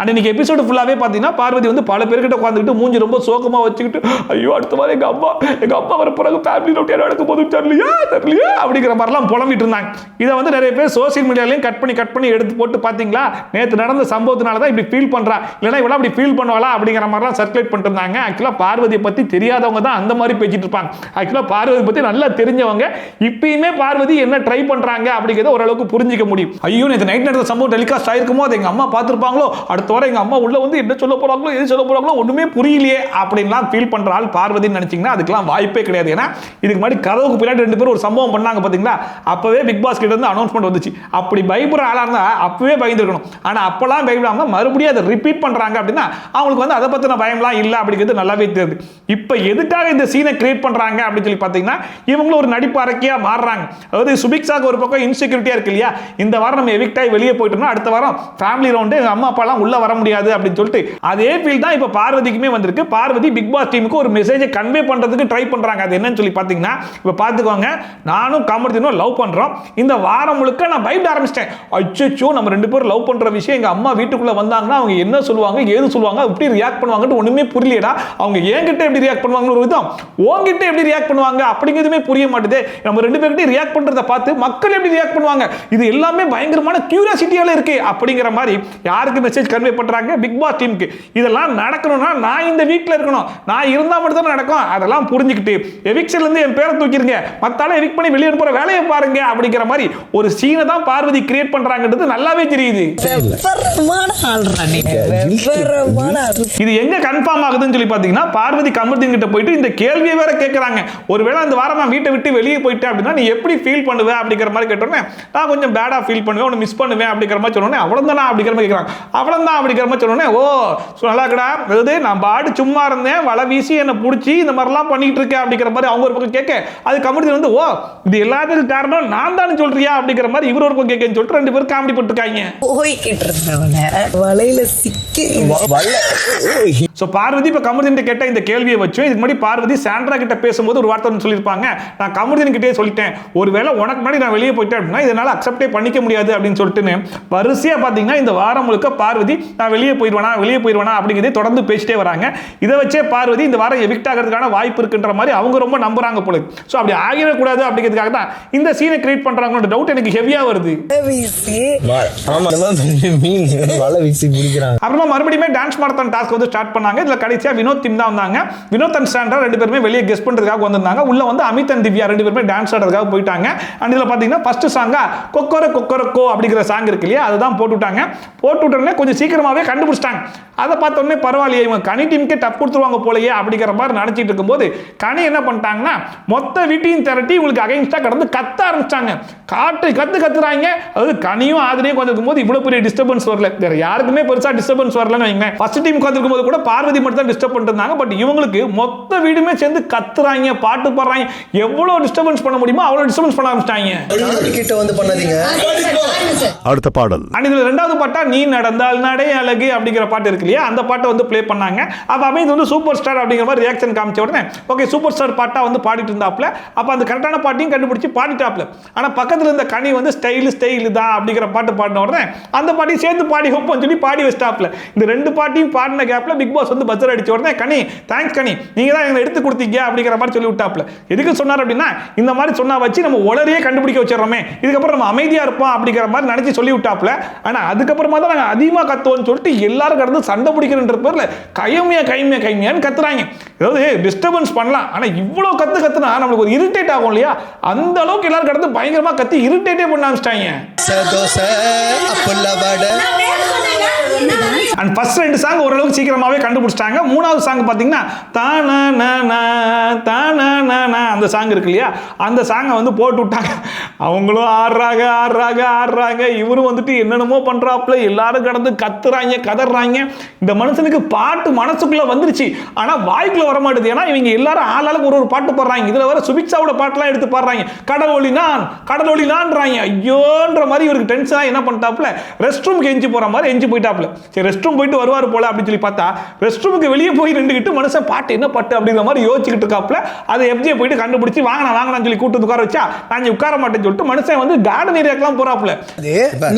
அண்ட் இன்னைக்கு எபிசோடு ஃபுல்லாவே பார்த்தீங்கன்னா பார்வதி வந்து பல பேர்கிட்ட உட்காந்துக்கிட்டு மூஞ்சி ரொம்ப சோகமா வச்சுக்கிட்டு, ஐயோ அடுத்த வாரம் எங்க அம்மா வர பிறகு ஃபேமிலி ரொட்டேட் நடக்கும் போது தெரியலையா அப்படிங்கிற மாதிரிலாம் புலம்பிட்டு இருந்தாங்க. இதை வந்து நிறைய பேர் சோசியல் மீடியாலையும் கட் பண்ணி எடுத்து போட்டு பார்த்தீங்களா, நேற்று நடந்த சம்பவத்தினால தான் இப்படி ஃபீல் பண்றா, இல்லைன்னா இவ்வளோ அப்படி ஃபீல் பண்ணுவாளா அப்படிங்கிற மாதிரிலாம் சர்க்குலேட் பண்ணிட்டு இருந்தாங்க. ஆக்சுவலாக பார்வதியை பற்றி தெரியாதவங்க தான் அந்த மாதிரி பேசிட்டு இருப்பாங்க. ஆக்சுவலாக பார்வதி பற்றி நல்லா தெரிஞ்சவங்க இப்பயுமே பார்வதி என்ன ட்ரை பண்றாங்க அப்படிங்கிறத ஓரளவுக்கு புரிஞ்சிக்க முடியும். ஐயோ நேற்று நைட் நடந்த சம்பவம் டெலிகாஸ்ட் ஆயிருக்குமோ, அதை எங்க அம்மா பார்த்துருப்பாங்களோ, அடுத்த வாரம் எங்க அம்மா உள்ள வந்து என்ன சொல்ல போறாங்களோ எது சொல்ல போறாங்களோ ஒண்ணுமே புரியலையே அப்படின்லாம் ஃபீல் பண்ற ஆள் பார்வதின்னு நினைச்சீங்கன்னா அதுக்கெல்லாம் வாய்ப்பே கிடையாது. ஏன்னா இதுக்கு முன்னாடி கதவுக்கு பின்னாடி 2 பேரும் ஒரு சம்பவம் பண்ணாங்க பாத்தீங்களா, அப்பவே பிக் பாஸ் கிட்ட இருந்து அனௌன்ஸ்மெண்ட் வந்துச்சு. அப்படி பயப்படுற ஆளா இருந்தா அப்பவே பயந்துருக்கணும். ஆனா அப்பெல்லாம் பயப்படாம மறுபடியும் அதை ரிப்பீட் பண்றாங்க அப்படின்னா அவங்களுக்கு வந்து அதை பத்தின பயம்லாம் இல்லை அப்படிங்கிறது நல்லாவே தெரியுது. இப்போ எதுக்காக இந்த சீனை கிரியேட் பண்றாங்க அப்படின்னு சொல்லி பார்த்தீங்கன்னா, இவங்களும் ஒரு நடிப்பு அரக்கியா மாறுறாங்க. அதாவது சுபிக்ஷாக்கு ஒரு பக்கம் இன்செக்யூரிட்டியா இருக்கு இல்லையா, இந்த வாரம் நம்ம எவிக்ட் ஆகி வெளியே போயிட்டோம்னா அடுத்த வாரம் ஃபேமிலி ரவுண்டு அம்மா அப்பா எல்லாம் உள்ள வர முடியாது அப்படின்னு சொல்லிட்டு அதே ஃபீல் தான் இப்ப பார்வதிக்குமே வந்திருக்கு. பார்வதி பிக் பாஸ் டீமுக்கு ஒரு மெசேஜை கன்வே பண்றதுக்கு ட்ரை பண்றாங்க. அது என்னன்னு சொல்லி பாத்தீங்கன்னா, இப்ப பாத்துக்கோங்க, நானும் கமர்தினும் லவ் பண்றோம், இந்த வாரம் முழுக்க நான் பயப்பட ஆரம்பிச்சிட்டேன். அச்சோ நம்ம 2 பேரும் லவ் பண்ற விஷயம் எங்க அம்மா வீட்டுக்குள்ள வந்தாங்கன்னா அவங்க என்ன சொல்லுவாங்க ஏது சொல்லுவாங்க எப்படி ரியாக்ட் பண்ணுவாங்கன்னு ஒண்ணுமே புரியலடா. அவங்க என்கிட்ட எப்படி ரியாக்ட் பண்ணுவாங்கன்னு ஒரு விதம், உங்ககிட்ட எப்படி ரியாக்ட் பண்ணுவாங்க அப்படிங்கிறதுமே புரிய மாட்டேது. நம்ம 2 பேர்கிட்ட ரியாக்ட் பண்றத பார்த்து மக்கள் எப்படி ரியாக்ட் பண்ணுவாங்க, இது எல்லாமே பயங்கரமான கியூரியாசிட்டியால இருக்கு அப்படிங்கிற மாதிரி யாருக்கு மெசேஜ் கன்வே பண்றாங்க பிக் பாஸ் டீமுக்கு. இதெல்லாம் நடக்கணும்னா நான் இந்த வீட்ல இருக்கணும், நான் இருந்தா மட்டும் தான் நடக்கும். அதெல்லாம் புரிஞ்சுக்கிட்டு எவிக்ஷன்ல இருந்து என் பேரை தூக்கிருங்க, மத்தால எவிக்ட் பண்ணி வெளியே போற வேலையை பாருங்க அப்படிங்கிற மாதிரி ஒரு சீனை தான் பார்வதி கிரியேட் பண்றாங்கன்றது நல்லாவே தெரியுது. இது எங்க கன்ஃபார்ம் ஆகுதுன்னு சொல்லி பாத்தீங்கன்னா, பார்வதி கமர்தீன் கிட்ட போயிட்டு இந்த கேள்வியை வேற கேட்கறாங்க. ஒருவேளை அந்த வாரம் நான் வீட்டை விட்டு வெளியே போயிட்டேன் அப்படின்னா நீ எப்படி ஃபீல் பண்ணுவ அப்படிங்கிற மாதிரி கேட்டோன்னே, நான் கொஞ்சம் பேடா ஃபீல் பண்ணுவேன், உன்னை மிஸ் பண்ணுவேன் அப்படிங்கிற மாதிரி சொன்னோன்னே, அவ்வளவுதானா அப்படிங்கிற மாதிரி கேட்கறாங்க. அவ்வளவுதான் அப்படிங்கிற மாதிரி சொன்னோன்னே, ஓ நல்லாக்கடா, அதாவது நான் பாடு சும்மா இருந்தேன், வலை வீசி என்னை பிடிச்சி இந்த மாதிரிலாம் பண்ணிட்டு இருக்கேன் அப்படிங்கிற மாதிரி அவங்க ஒரு பக்கம் கேட்க, அது கமர்தீன் வந்து ஓ இது எல்லாத்துக்கும் காரணம் நான் தான் சொல்றியா அப்படிங்கிற மாதிரி இவர் ஒரு பக்கம் கேட்கன்னு சொல்லிட்டு 2 பேரும் காமெடி போட்டுருக்காங்க. வலையில சிக்கி பார்வதி இப்ப கமர்தீன் கேட்ட இந்த கேள்வியை வச்சு இதுக்கு முன்னாடி பார்வதி சாண்ட்ரா கிட்ட பேசும்போது ஒரு வார்த்தை சொல்லியிருப்பாங்க, நான் கமர்தீன் கிட்டே சொல்லிட்டேன், ஒருவேளை உனக்கு முன்னாடி நான் வெளியே போயிட்டேன் அப்படின்னா இதனால அக்செப்டே பண்ணிக்க முடியாது அப்படின்னு சொல்லிட்டு வரிசையா பாத்தீங்கன்னா இந்த வாரம் முழுக்க பார்வதி நான் வெளியே போயிடுவேனா அப்படிங்கிறதே தொடர்ந்து பேசிட்டே வராங்க. இதை வச்சே பார்வதி இந்த வாரம் எவிக்ட் ஆகிறதுக்கான வாய்ப்பு இருக்குன்ற மாதிரி அவங்க ரொம்ப நம்புறாங்க போல. சோ அப்படி ஆகிடக்கூடாது அப்படிங்கிறதுக்காக தான் இந்த சீனை கிரியேட் பண்றாங்கன்ற டவுட் எனக்கு ஹெவியா வருது. அப்புறமா மறுபடியும் டான்ஸ் மாரத்தான் டாஸ்க் வந்து ஸ்டார்ட் பண்ணாங்க. இதுல கடைசியா வினோத் டீம் தான் வந்தாங்க. வினோத் அண்ட் சாண்ட்ரா 2 பேருமே வெளியே கெஸ் பண்றதுக்காக வந்திருந்தாங்க. உள்ள வந்து அமித் அண்ட் திவ்யா 2 பேருமே டான்ஸ் ஆடுறதுக்காக போயிட்டாங்க. அண்ட் இதுல பாத்தீங்கன்னா ஃபர்ஸ்ட் சாங்கா கொக்கரக்கோ அப்படிங்கிற சாங் இருக்கு இல்லையா, அதுதான் போட்டுட்டாங்க. போட்டுட்டோன்னே கொஞ்சம் சீக்கிரமாவே கண்டுபிடிச்சிட்டாங்க. அதை பார்த்த உடனே பரவாயில்லையே இவங்க கனி டீமுக்கே டப் கொடுத்துருவாங்க போலயே அப்படிங்கிற மாதிரி நினைச்சிட்டு இருக்கும்போது கனி என்ன பண்ணிட்டாங்கன்னா மொத்த வீட்டையும் திரட்டி உங்களுக்கு அகைன்ஸ்டா கடந்து கத்த ஆரம்பிச்சாங்க. கத்துறாங்க. அதாவது கனியும் ஆதிரியும் உட்கார்ந்திருக்கும் போது இவ்வளவு பெரிய டிஸ்டர்பன்ஸ் வரல, வேற யாருக்குமே பெருசா டிஸ்டர்பன்ஸ் வரலன்னு வைங்க. ஃபர்ஸ்ட் டீம் உட்கார்ந்திருக்கும் போது கூட பார்வதி மட்டும் தான் டிஸ்டர்ப் பண்ணிட்டு இருந்தாங்க. பட் இவங்களுக்கு மொத்த வீடுமே சேர்ந்து கத்துறாங்க, பாட்டு பாடுறாங்க, எவ்வளவு டிஸ்டர்பன்ஸ் பண்ண முடியுமோ அவ்வளவு டிஸ்டர்பன்ஸ் பண்ண ஆரம்பிச்சிட்டாங்க. கிட்ட வந்து பண்ணாதீங்க. அடுத்த பாடல் இதுல 2வது பாட்டா நீ நடந்தால் நடை அழகு அப்படிங்கிற பாட்டு இருக்கு இல்லையா, அந்த பாட்டை வந்து ப்ளே பண்ணாங்க. அப்போ அமித் வந்து சூப்பர் ஸ்டார் அப்படிங்கிற மாதிரி ரியாக்ஷன் காமிச்ச உடனே ஓகே சூப்பர் ஸ்டார் பாட்டா வந்து பாடிட்டு இருந்தாப்ல. அப்போ அந்த கரெக்டான பாட்டையும் கண்டுபிடிச்சி பாடிட்டாப்ல. ஆனால் பக்கத்தில் இருந்த கனி வந்து ஸ்டைல் தான் அப்படிங்கிற பாட்டு பாடின உடனே அந்த பாட்டையும் சேர்த்து பாடி வைப்போம் சொல்லி பாடி வச்சிட்டாப்ல. இந்த 2 பாட்டையும் பாடின கேப்ல பிக் பாஸ் வந்து பஸ்ஸர் அடிச்ச உடனே கனி தேங்க்ஸ் கனி, நீங்க தான் எங்களை எடுத்து கொடுத்தீங்க அப்படிங்கிற மாதிரி சொல்லி விட்டாப்ல. எதுக்கு சொன்னார் அப்படின்னா, இந்த மாதிரி சொன்னா வச்சு நம்ம உளறியே கண்டுபிடிக்க வச்சிடறோமே, இதுக்கப்புறம் நம்ம அமைதியா இருப்போம் அப்படிங்கிற மாதிரி நினைச்சு சொல்லி விட்டாப்ல. ஆனா அதுக்கப்புறமா தான் நாங்கள் அதிகமாக கத்துவோம்னு சொல்லிட்டு எல்லாரும் கடந்து சண்டை பிடிக்கிறன்ற பேர்ல கைமையான்னு கத்துறாங்க. ஏதாவது டிஸ்டர்பன்ஸ் பண்ணலாம், ஆனா இவ்வளவு கத்துனா நம்மளுக்கு ஒரு இரிட்டேட் ஆகும் இல்லையா, அந்த அளவுக்கு எல்லாரும் கடந்து பயங்கரமா கத்தி இரிட்டேட்டே பண்ண ஆரம்பிச்சிட்டாங்க. அண்ட் ஃபர்ஸ்ட் 2 சாங் ஓரளவுக்கு சீக்கிரமாவே கண்டுபிடிச்சிட்டாங்க. 3வது சாங் பாத்தீங்கன்னா தானா அந்த சாங் இருக்கு இல்லையா, அந்த சாங்கை வந்து போட்டு விட்டாங்க. அவங்களும் ஆடுறாங்க, இவரும் வந்துட்டு என்னென்னமோ பண்றாப்ல, எல்லாரும் கடந்து கத்துறாங்க கதறாங்க. இந்த மனுஷனுக்கு பாட்டு மனசுக்குள்ள வந்துருச்சு, ஆனா வாய்க்குள்ள வர மாட்டேது. ஏன்னா இவங்க எல்லாரும் ஆளாளுக்கு ஒரு பாட்டு பாடுறாங்க. இதுல வர சுபிக்ஷாவோட பாட்டுலாம் எடுத்து பாடுறாங்க. கடவுளி நான்றாங்க. ஐயோன்ற மாதிரி இவருக்கு டென்ஷனா என்ன பண்ணிட்டாப்ல, ரெஸ்ட் ரூமுக்கு எஞ்சி போற மாதிரி எஞ்சி போயிட்டாப்ல. சரி ரெஸ்ட் ரூம் போயிட்டு வருவார் போல அப்படின்னு சொல்லி பார்த்தா ரெஸ்ட் ரூமுக்கு வெளியே போய் நின்றுக்கிட்டு மனுஷன் பாட்டு என்ன பாட்டு அப்படிங்கிற மாதிரி யோசிச்சுக்கிட்டு இருக்காப்ல. அதை எஃப்ஜே போயிட்டு கண்டுபிடிச்சு வாங்கலாம் சொல்லி கூட்டு உட்கார வச்சா நான் உட்கார மாட்டேன்னு சொல்லிட்டு மனுஷன் வந்து கார்டன் ஏரியாக்கெல்லாம் போறாப்ல.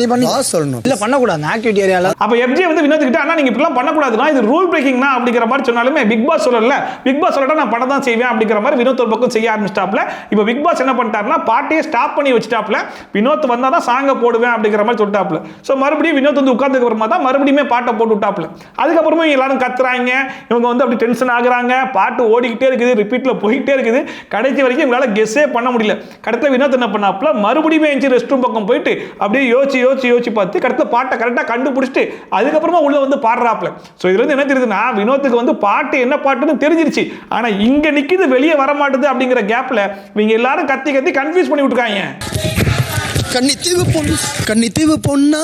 நீ பண்ணி சொல்லணும் இல்ல பண்ணக்கூடாது ஆக்டிவிட்டி ஏரியால. அப்ப எஃப்ஜே வந்து வினோத் கிட்ட அண்ணா நீங்க இப்படிலாம் பண்ணக்கூடாதுன்னா இது ரூல் பிரேக்கிங்னா அப்படிங்கிற மாதிரி சொன்னாலுமே பிக் பாஸ் சொல்லல, பிக் பாஸ் சொல்லட்டா நான் படம் தான் செய்வேன் அப்படிங்கிற மாதிரி வினோத் ஒரு பக்கம் செய்ய ஆரம்பிச்சிட்டாப்ல. இப்போ பிக் பாஸ் என்ன பண்ணிட்டாருன்னா பாட்டையே ஸ்டாப் பண்ணி வச்சுட்டாப்ல. வினோத் வந்தா தான் சாங்க போடுவேன் அப்படிங்கிற மாதிரி சொல்லிட்டாப்ல. ஸோ மறுபடியும் வினோத் வந்து உட்கார்ந்துக்கு அப்புறமா தான் மறுபடியும் பாட்டை போட்டு விட்டாப்ல. அதுக்கப்புறமா எல்லாரும் கத்துறாங்க, இவங்க வந்து அப்படி டென்ஷன் ஆகுறாங்க, பாட்டு ஓடிக்கிட்டே இருக்குது, ரிப்பீட்ல போயிட்டே இருக்குது. கடைசி வரைக்கும் இவங்களால கெஸ்ஸே பண்ண முடியல. கடைசியில் வினோத் என்ன பண்ணாப்ல, மறுபடியும் எஞ்சி ரெஸ்ட் ரூம் பக்கம் போயிட்டு அப்படியே யோசிச்சு பார்த்து கடைசியில் பாட்டை கரெக்டாக கண்டுபிடிச்சிட்டு அதுக்கப்புறமா உள்ள வந்து பாடுறாப்ல. ஸோ இதுல இருந்து என்ன தெரியுதுன்னா, வினோத்துக்கு வந்து பாட்டு என்ன பாட்டுன்னு தெரிஞ்சிருச்சு, ஆனா இங்க நிக்குது வெளியே வர மாட்டுது அப்படிங்கிற கேப்ல இவங்க எல்லாரும் கத்தி கன்ஃபியூஸ் பண்ணி விட்டுருக்காங்க. கன்னித்தீவு பொண்ணா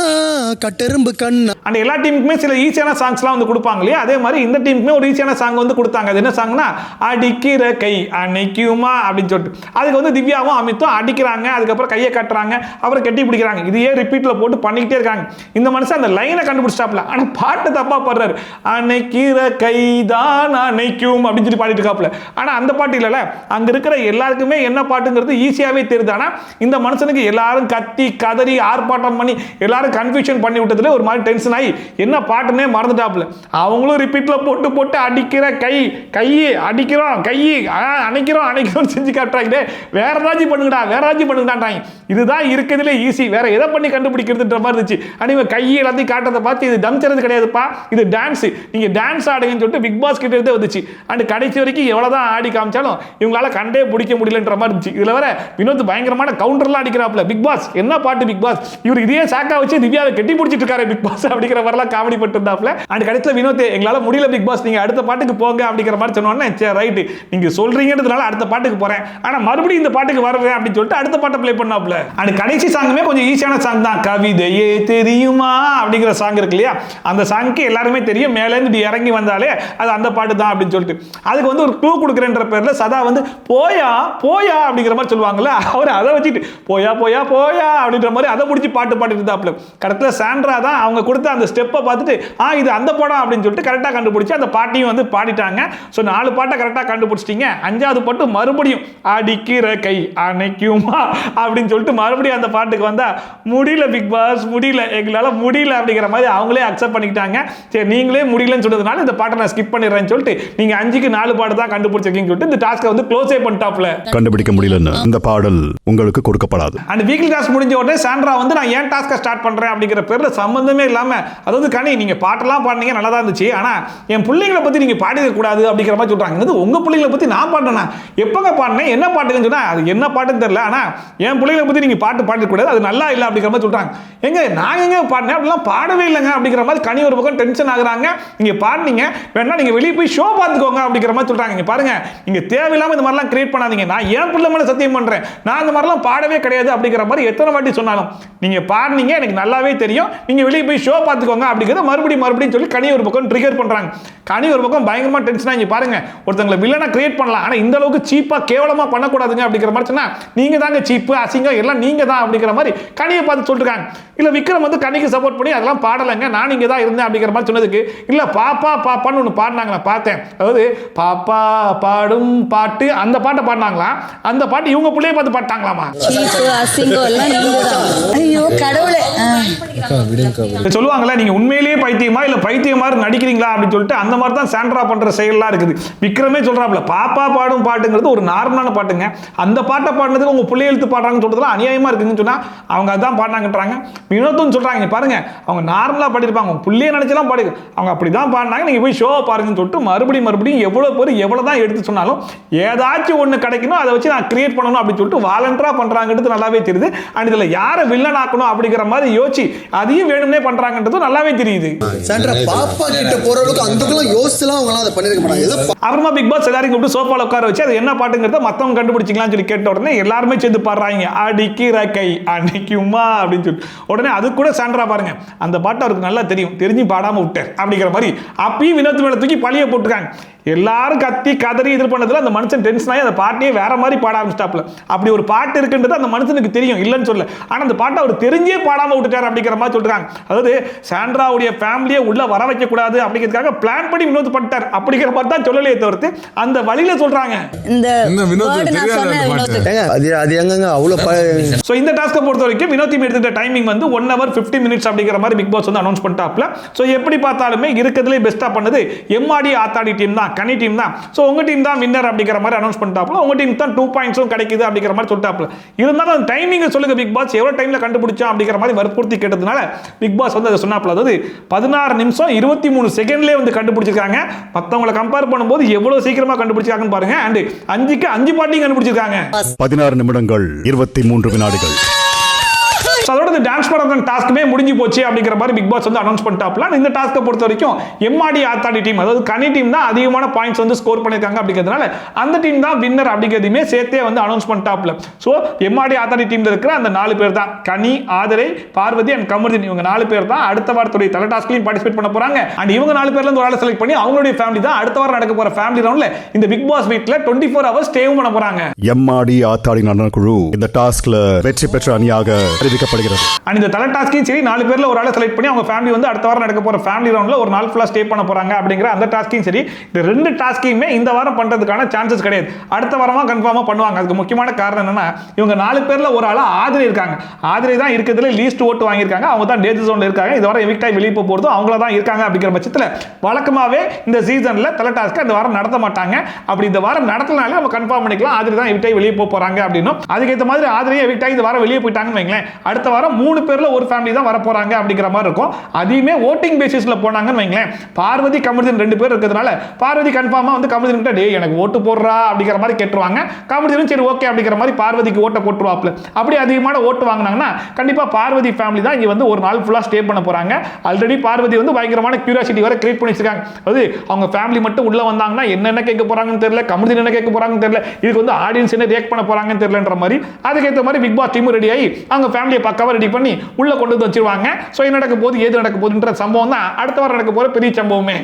கட்டெரும்பு கண்ணா. அண்ட் எல்லா டீமுக்குமே சில ஈஸியான சாங்ஸ்லாம் வந்து கொடுப்பாங்க இல்லையா, அதே மாதிரி இந்த டீமுக்குமே ஒரு ஈஸியான சாங் வந்து கொடுத்தாங்க. அது என்ன சாங்னா, அடிக்கிற கை அன்னைக்குமா அப்படின்னு சொல்லிட்டு அதுக்கு வந்து திவ்யாவும் அமித்தும் அடிக்கிறாங்க, அதுக்கப்புறம் கையை கட்டுறாங்க, அப்புறம் கட்டி பிடிக்கிறாங்க. இதையே ரிப்பீட்ல போட்டு பண்ணிக்கிட்டே இருக்காங்க. இந்த மனுஷன் அந்த லைனை கண்டுபிடிச்சாப்ல, ஆனா பாட்டு தப்பா பாடுறாரு. அன்னைக்கிற கை தான் அன்னைக்கும் அப்படின்னு சொல்லி பாடிட்டு இருக்காப்ல. ஆனா அந்த பாட்டு இல்லைல்ல, அங்க இருக்கிற எல்லாருக்குமே என்ன பாட்டுங்கிறது ஈஸியாவே தெரியுது. ஆனா இந்த மனுஷனுக்கு எல்லாரும் கத்தி கதறி ஆர்ப்பாட்டம் பண்ணி எல்லாரும் கன்ஃபியூஷன் பண்ணி விட்டதுல ஒரு மாதிரி டென்ஷன் ஆகி என்ன பாட்டுனே மறந்துட்டாப்ல. அவங்களும் ரிப்பீட்ல போட்டு அடிக்கிற கை அடிக்கிறோம் அணைக்கிறோம் செஞ்சு காட்டுறாங்க. வேற ஏதாச்சும் பண்ணுங்கடான்றாங்க. இதுதான் இருக்கிறதுல ஈஸி, வேற எதை பண்ணி கண்டுபிடிக்கிறதுன்ற மாதிரி இருந்துச்சு. அனிமே கையை எல்லாத்தையும் காட்டுறதை பார்த்து இது டம்ச்சறது கிடையாதுப்பா, இது டான்ஸ், நீங்க டான்ஸ் ஆடுங்கன்னு சொல்லிட்டு பிக் பாஸ் கிட்ட இருந்தே வந்துச்சு. அண்ட் கடைசி வரைக்கும் எவ்வளவுதான் ஆடி காமிச்சாலும் இவங்களால கண்டே பிடிக்க முடியலன்ற மாதிரி இருந்துச்சு. இதுல வர வினோத் பயங்கரமான கவுண்டர்லாம் அடிக்கிறாப்ல. பிக் பாஸ் என்ன பாட்டு பிக் பாஸ், இவர் இதே சாக்கா வச்சு திவ்யாவை கட்டி பிடிச்சிட்டு இருக்காரு பிக் பாஸ் அப்படிங்கிற மாதிரிலாம் காமெடி பண்ணிட்டு இருந்தாப்ல. அண்ட் கடைசியில் வினோத் எங்களால முடியல பிக் பாஸ், நீங்க அடுத்த பாட்டுக்கு போங்க அப்படிங்கிற மாதிரி சொன்னோன்னே சரி ரைட் நீங்க சொல்றீங்கன்றதுனால அடுத்த பாட்டுக்கு போறேன், ஆனா மறுபடியும் இந்த பாட்டுக்கு வரவேன் அப்படின்னு சொல்லிட்டு அடுத்த பாட்டை ப்ளே பண்ணாப்ல. அண்ட் கடைசி சாங்குமே கொஞ்சம் ஈஸியான சாங் தான், கவிதையே தெரியுமா அப்படிங்கிற சாங் இருக்கு இல்லையா, அந்த சாங்க்கு எல்லாருமே தெரியும், மேலே இருந்து இறங்கி வந்தாலே அது அந்த பாட்டு தான் அப்படின்னு சொல்லிட்டு அதுக்கு வந்து ஒரு க்ளூ கொடுக்குறேன்ற பேர்ல சதா வந்து போயா அப்படிங்கிற மாதிரி சொல்லுவாங்கல்ல, அவர் அதை வச்சுட்டு போயா அப்படின்ற மாதிரி அதை முடிச்சு பாட்டு பாடிட்டு இருந்தாப்ல. கரெக்டாக சாண்ட்ரா தான் அவங்க கொடுத்த அந்த ஸ்டெப்பை பார்த்துட்டு இது அந்த படம் அப்படின்னு சொல்லிட்டு கரெக்டாக கண்டுபிடிச்சி அந்த பாட்டையும் வந்து பாடிட்டாங்க. ஸோ 4 பாட்டை கரெக்டாக கண்டுபிடிச்சிட்டீங்க. 5வது பாட்டு மறுபடியும் அடிக்கிற கை அணைக்குமா அப்படின்னு சொல்லிட்டு மறுபடியும் அந்த பாட்டுக்கு வந்தா முடியல பிக் பாஸ், முடியல எங்களால முடியல அப்படிங்கிற மாதிரி அவங்களே அக்செப்ட் பண்ணிக்கிட்டாங்க. சரி நீங்களே முடியலன்னு சொன்னதுனால இந்த பாட்டை நான் ஸ்கிப் பண்ணிடுறேன்னு சொல்லிட்டு நீங்க 5க்கு 4 பாட்டு தான் கண்டுபிடிச்சிருக்கீங்கன்னு சொல்லிட்டு இந்த டாஸ்க்கை வந்து க்ளோஸே பண்ணிட்டாப்ல. கண்டுபிடிக்க முடியலன்னு இந்த பாடல் உங்களுக்கு கொடுக்கப்படாது. அண்ட் வீக்லி டாஸ்க் முடிஞ்ச உடனே சாண்ட்ரா வந்து நான் ஏன் டாஸ்க்கை ஸ்டார்ட் பண்றேன் அப்படிங்கிற பேர்ல சம்பந்தமே இல்லாம, அதாவது கனி நீங்க பாட்டெல்லாம் பாடுனீங்க நல்லா தான் இருந்துச்சு, ஆனா என் பிள்ளைங்களை பத்தி நீங்க பாடிட கூடாது அப்படிங்கிற மாதிரி சொல்றாங்க. உங்க பிள்ளைங்களை பத்தி நான் பாடுனா எப்பங்க பாடினேன், என்ன பாட்டுன்னு சொன்னா அது என்ன பாட்டுன்னு தெரியல, ஆனா என் பிள்ளைங்களை பத்தி நீங்க பாட்டு பாடிட கூடாது, அது நல்லா இல்லை அப்படிங்கிற மாதிரி சொல்றாங்க. எங்க நான் எங்க பாடினேன் அப்படிலாம் பாடவே இல்லைங்க அப்படிங்கிற மாதிரி கனி ஒரு பக்கம் டென்ஷன் ஆகுறாங்க. நீங்க பாடுனீங்க வேணா நீங்க வெளியே போய் ஷோ பார்த்துக்கோங்க அப்படிங்கிற மாதிரி சொல்றாங்க. நீங்க பாருங்க நீங்க தேவையில்லாம இந்த மாதிரிலாம் கிரியேட் பண்ணாதீங்க, நான் என் பிள்ளை மேல சத்தியம் பண்றேன் நான் இந்த மாதிரிலாம் பாடவே கிடையாது அப்படிங்கிற மாதிரி எத்தனை வாட்டி சொன்னாலும் நீங்க பாடுனீங்க எனக்கு நல்லாவே தெரியும், நீங்க வெளியே போய் ஷோ பார்த்துக்கோங்க அப்படிங்கிறத மறுபடியும் சொல்லி கனி ஒரு பக்கம் ட்ரிகர் பண்றாங்க. கனி ஒரு பக்கம் பயங்கரமா டென்ஷனா இங்க பாருங்க, ஒருத்தங்களை வில்லனா கிரியேட் பண்ணலாம், ஆனா இந்த அளவுக்கு சீப்பா கேவலமா பண்ணக்கூடாதுங்க அப்படிங்கிற மாதிரி சொன்னா நீங்க தாங்க சீப்பு அசிங்கம் எல்லாம் நீங்க தான் அப்படிங்கிற மாதிரி கனியை பார்த்து சொல்லிருக்காங்க. இல்ல விக்ரம் வந்து கனிக்கு சப்போர்ட் பண்ணி அதெல்லாம் பாடலைங்க, நான் இங்க தான் இருந்தேன் அப்படிங்கிற மாதிரி சொன்னதுக்கு இல்ல பாப்பா பாப்பான்னு ஒன்று பாடினாங்களா பார்த்தேன், அதாவது பாப்பா பாடும் பாட்டு அந்த பாட்டை பாடினாங்களா, அந்த பாட்டு இவங்க பிள்ளைய பார்த்து பாட்டாங்களாமா. ஐயோ கடவுளே, சொல்லுவாங்கல்ல நீங்க உண்மையிலேயே பைத்தியமா இல்ல பைத்தியம் மாதிரி நடிக்கிறீங்களா அப்படின்னு சொல்லிட்டு அந்த மாதிரி தான் சாண்ட்ரா பண்ற செயல்லாம் இருக்குது. விக்ரமே சொல்றாப்ல பாப்பா பாடும் பாட்டுங்கிறது ஒரு நார்மலான பாட்டுங்க, அந்த பாட்டை பாடினதுக்கு உங்க பிள்ளை எழுத்து பாடுறாங்கன்னு சொல்றதுலாம் அநியாயமா இருக்குன்னு சொன்னா அவங்க அதான் பாடினாங்கன்றாங்க. வினோத்தும் சொல்றாங்க பாருங்க அவங்க நார்மலா பாடிருப்பாங்க, உங்க பிள்ளைய நினைச்சலாம் பாடு அவங்க அப்படிதான் பாடினாங்க, நீங்க போய் ஷோ பாருங்கன்னு சொல்லிட்டு மறுபடியும் எவ்வளவு பேர் எவ்வளவுதான் எடுத்து சொன்னாலும் ஏதாச்சும் ஒண்ணு கிடைக்கணும் அதை வச்சு நான் கிரியேட் பண்ணணும் அப்படின்னு சொல்லிட்டு வாலண்டரா பண்றாங்கிறது நல்லாவே தெரியுது. அண்ட் இதுல யாரை வில்லன் ஆக்கணும் அப்படிங்கிற மாதிரி யோசிச்சு அதையும் வேணும்னே பண்றாங்கன்றது நல்லாவே தெரியுது. பாப்பா கிட்ட போற அளவுக்கு அந்தக்குலாம் யோசிச்சுலாம் அவங்க அதை பண்ணிருக்க மாட்டாங்க. அப்புறமா பிக் பாஸ் எல்லாரும் கூப்பிட்டு சோஃபால உட்கார வச்சு அது என்ன பாட்டுங்கிறத மத்தவங்க கண்டுபிடிச்சிக்கலாம்னு சொல்லி கேட்ட உடனே எல்லாருமே சேர்ந்து பாடுறாங்க அடிக்கிற கை அன்னைக்குமா அப்படின்னு சொல்லி. உடனே அது கூட சாண்ட்ரா பாருங்க அந்த பாட்டு அவருக்கு நல்லா தெரியும், தெரிஞ்சு பாடாம விட்டார் அப்படிங்கிற மாதிரி அப்பயும் வினோத் மேல தூக்கி பழிய போட்டுருக்காங்க. எல்லாரும் கத்தி கதறி இது பண்ணதுல அந்த மனுஷன் டென்ஷன் ஆகி அந்த பாட்டையே வேற மாதிரி பாட ஆரம்பிச்சிட்டாப்ல. அப்படி ஒரு பாட்டு இருக்குன்றது அந்த மனுஷனுக்கு தெரியும் இல்லைன்னு சொல்ல, ஆனா அந்த பாட்டை அவர் தெரிஞ்சே பாடாம விட்டுட்டார் அப்படிங்கிற மாதிரி சொல்றாங்க. அதாவது சாண்ட்ராவுடைய ஃபேமிலியை உள்ள வர வைக்க கூடாது அப்படிங்கிறதுக்காக பிளான் பண்ணி வினோத் பண்ணிட்டார் அப்படிங்கிற மாதிரி தான் சொல்லலையே தவிர்த்து அந்த வழியில சொல்றாங்க. இந்த டாஸ்கை பொறுத்த வரைக்கும் வினோத் எடுத்துட்ட டைமிங் வந்து 1 hour 50 minutes அப்படிங்கிற மாதிரி பிக் பாஸ் வந்து அனௌன்ஸ் பண்ணிட்டாப்ல. சோ எப்படி பார்த்தாலுமே இருக்கிறதுலே பெஸ்டா பண்ணது எம்ஆடி ஆத்தாடி டீம் தான், கனி டீம் தான். சோ உங்க டீம் தான் வின்னர் அப்படிங்கிற மாதிரி அனௌன்ஸ் பண்ணிட்டாப்ல. உங்க டீம் தான் 2 points கிடைக்குது அப்படிங்கிற மாதிரி சொல்லிட்டாப்ல. இருந்தாலும் அந்த டைமிங் சொல்லுங்க பிக் பாஸ் எவ்வளவு டைம்ல கண்டுபிடிச்சா அப்படிங்கிற மாதிரி வற்புறுத்தி கேட்டதுனால பிக் பாஸ் வந்து அதை சொன்னாப்ல. அதாவது 16 நிமிஷம் 23 செகண்ட்லயே வந்து கண்டுபிடிச்சிருக்காங்க. மத்தவங்களை கம்பேர் பண்ணும்போது எவ்வளவு சீக்கிரமா கண்டுபிடிச்சிருக்காங்கன்னு பாருங்க. அண்ட் 5க்கு 5 பாட்டையும் கண்டுபிடிச்சிருக்காங்க. 16 நிமிடங்கள் 23 வினாடிகள். அதோட இந்த டான்ஸ் படம் டாஸ்க்குமே முடிஞ்சு போச்சு அப்படிங்கிற மாதிரி பிக் பாஸ் வந்து அனௌன்ஸ் பண்ணிட்டாப்ல. இந்த டாஸ்க்கை பொறுத்த வரைக்கும் எம்ஆடி ஆத்தாடி டீம் அதாவது கனி டீம் தான் அதிகமான பாயிண்ட்ஸ் வந்து ஸ்கோர் பண்ணிருக்காங்க அப்படிங்கிறதுனால அந்த டீம் தான் வின்னர் அப்படிங்கிறதையுமே சேர்த்தே வந்து அனௌன்ஸ் பண்ணிட்டாப்ல. ஸோ எம்ஆடி ஆத்தாடி டீம்ல இருக்கிற அந்த 4 பேர் தான் கனி, ஆதரை, பார்வதி அண்ட் கமருதீன் இவங்க 4 பேர் தான் அடுத்த வாரத்துடைய தலை டாஸ்க்லையும் பார்ட்டிசிபேட் பண்ண போறாங்க. அண்ட் இவங்க 4 பேர்ல இருந்து ஒரு ஆளை செலக்ட் பண்ணி அவங்களுடைய ஃபேமிலி தான் அடுத்த வாரம் நடக்க போற ஃபேமிலி ரவுண்ட்ல இந்த பிக் பாஸ் வீட்ல 24 hours ஸ்டேவும் பண்ண போறாங்க. எம்ஆடி ஆத்தாடி நடன குழு இந்த டாஸ்க்ல வெற்றி பெற்ற அணியாக அறிவிக்கப்படுகிறது. அண்ட் இந்த தலை டாஸ்கையும் சரி 4 பேர்ல ஒரு ஆளை செலக்ட் பண்ணி அவங்க ஃபேமிலி வந்து அடுத்த வாரம் நடக்க போற ஃபேமிலி ரவுண்ட்ல ஒரு நாள் ஃபுல்லா ஸ்டே பண்ண போறாங்க அப்படிங்கிற அந்த டாஸ்கையும் சரி இந்த 2 டாஸ்கையுமே இந்த வாரம் பண்றதுக்கான சான்சஸ் கிடையாது. அடுத்த வாரமா கன்ஃபார்மா பண்ணுவாங்க. அதுக்கு முக்கியமான காரணம் என்னன்னா இவங்க 4 பேர்ல ஒரு ஆளா ஆதிரை இருக்காங்க. ஆதிரை தான் இருக்கிறதுல லீஸ்ட் ஓட்டு வாங்கியிருக்காங்க. அவங்க தான் டேஞ்சர் ஜோன்ல இருக்காங்க. இந்த வாரம் எவிக்ட் ஆகி வெளியே போறதும் அவங்கள தான் இருக்காங்க அப்படிங்கிற பட்சத்தில் வழக்கமாவே இந்த சீசன்ல தலை டாஸ்க் இந்த வாரம் நடத்த மாட்டாங்க. அப்படி இந்த வாரம் நடத்தனாலே நம்ம கன்ஃபார்ம் பண்ணிக்கலாம் ஆதிரை தான் எவிக்ட் ஆகி வெளியே போறாங்க அப்படின்னு. அதுக்கேற்ற மாதிரி ஆதிரையை எவிக்ட் ஆகி இந்த வாரம் வெளியே போயிட்டாங்கன்னு வைங்களேன், அடுத்த வாரம் 3 பேர்ல ஒரு ஃபேமிலி தான் வர போறாங்க அப்படிங்கிற மாதிரி இருக்கும். அதையுமே ஓட்டிங் பேசிஸ்ல போனாங்கன்னு வைங்களேன், பார்வதி கமருதீன் 2 பேர் இருக்கிறதுனால பார்வதி கன்ஃபார்மா வந்து கமருதீன் கிட்ட டேய் எனக்கு ஓட்டு போடுறா அப்படிங்கிற மாதிரி கேட்டுருவாங்க. கமருதீனும் சரி ஓகே அப்படிங்கிற மாதிரி பார்வதிக்கு ஓட்ட போட்டுருவாப்ல. அப்படி அதிகமான ஓட்டு வாங்கினாங்கன்னா கண்டிப்பா பார்வதி ஃபேமிலி தான் இங்க வந்து ஒரு நாள் ஃபுல்லா ஸ்டே பண்ண போறாங்க. ஆல்ரெடி பார்வதி வந்து பயங்கரமான கியூரியாசிட்டி வர கிரியேட் பண்ணி வச்சிருக்காங்க. அது அவங்க ஃபேமிலி மட்டும் உள்ள வந்தாங்கன்னா என்ன கேட்க போறாங்கன்னு தெரியல, கமருதீன் என்ன கேட்க போறாங்கன்னு தெரியல, இதுக்கு வந்து ஆடியன்ஸ் என்ன ரியாக்ட் பண்ண போறாங்கன்னு தெரியலன்ற மாதிரி அதுக்கேற்ற மாதிரி பிக் பாஸ் டீம் ரெடி ஆகி அவங்க ஃபேமிலியை பக்காவா ரெடி பண்ணி உள்ள கொண்டு வந்து வச்சிருவாங்க. சோ என்ன நடக்க போகுது ஏது நடக்க போகுதுன்ற சம்பவம் தான் அடுத்த வாரம் நடக்க போற பெரிய சம்பவமே.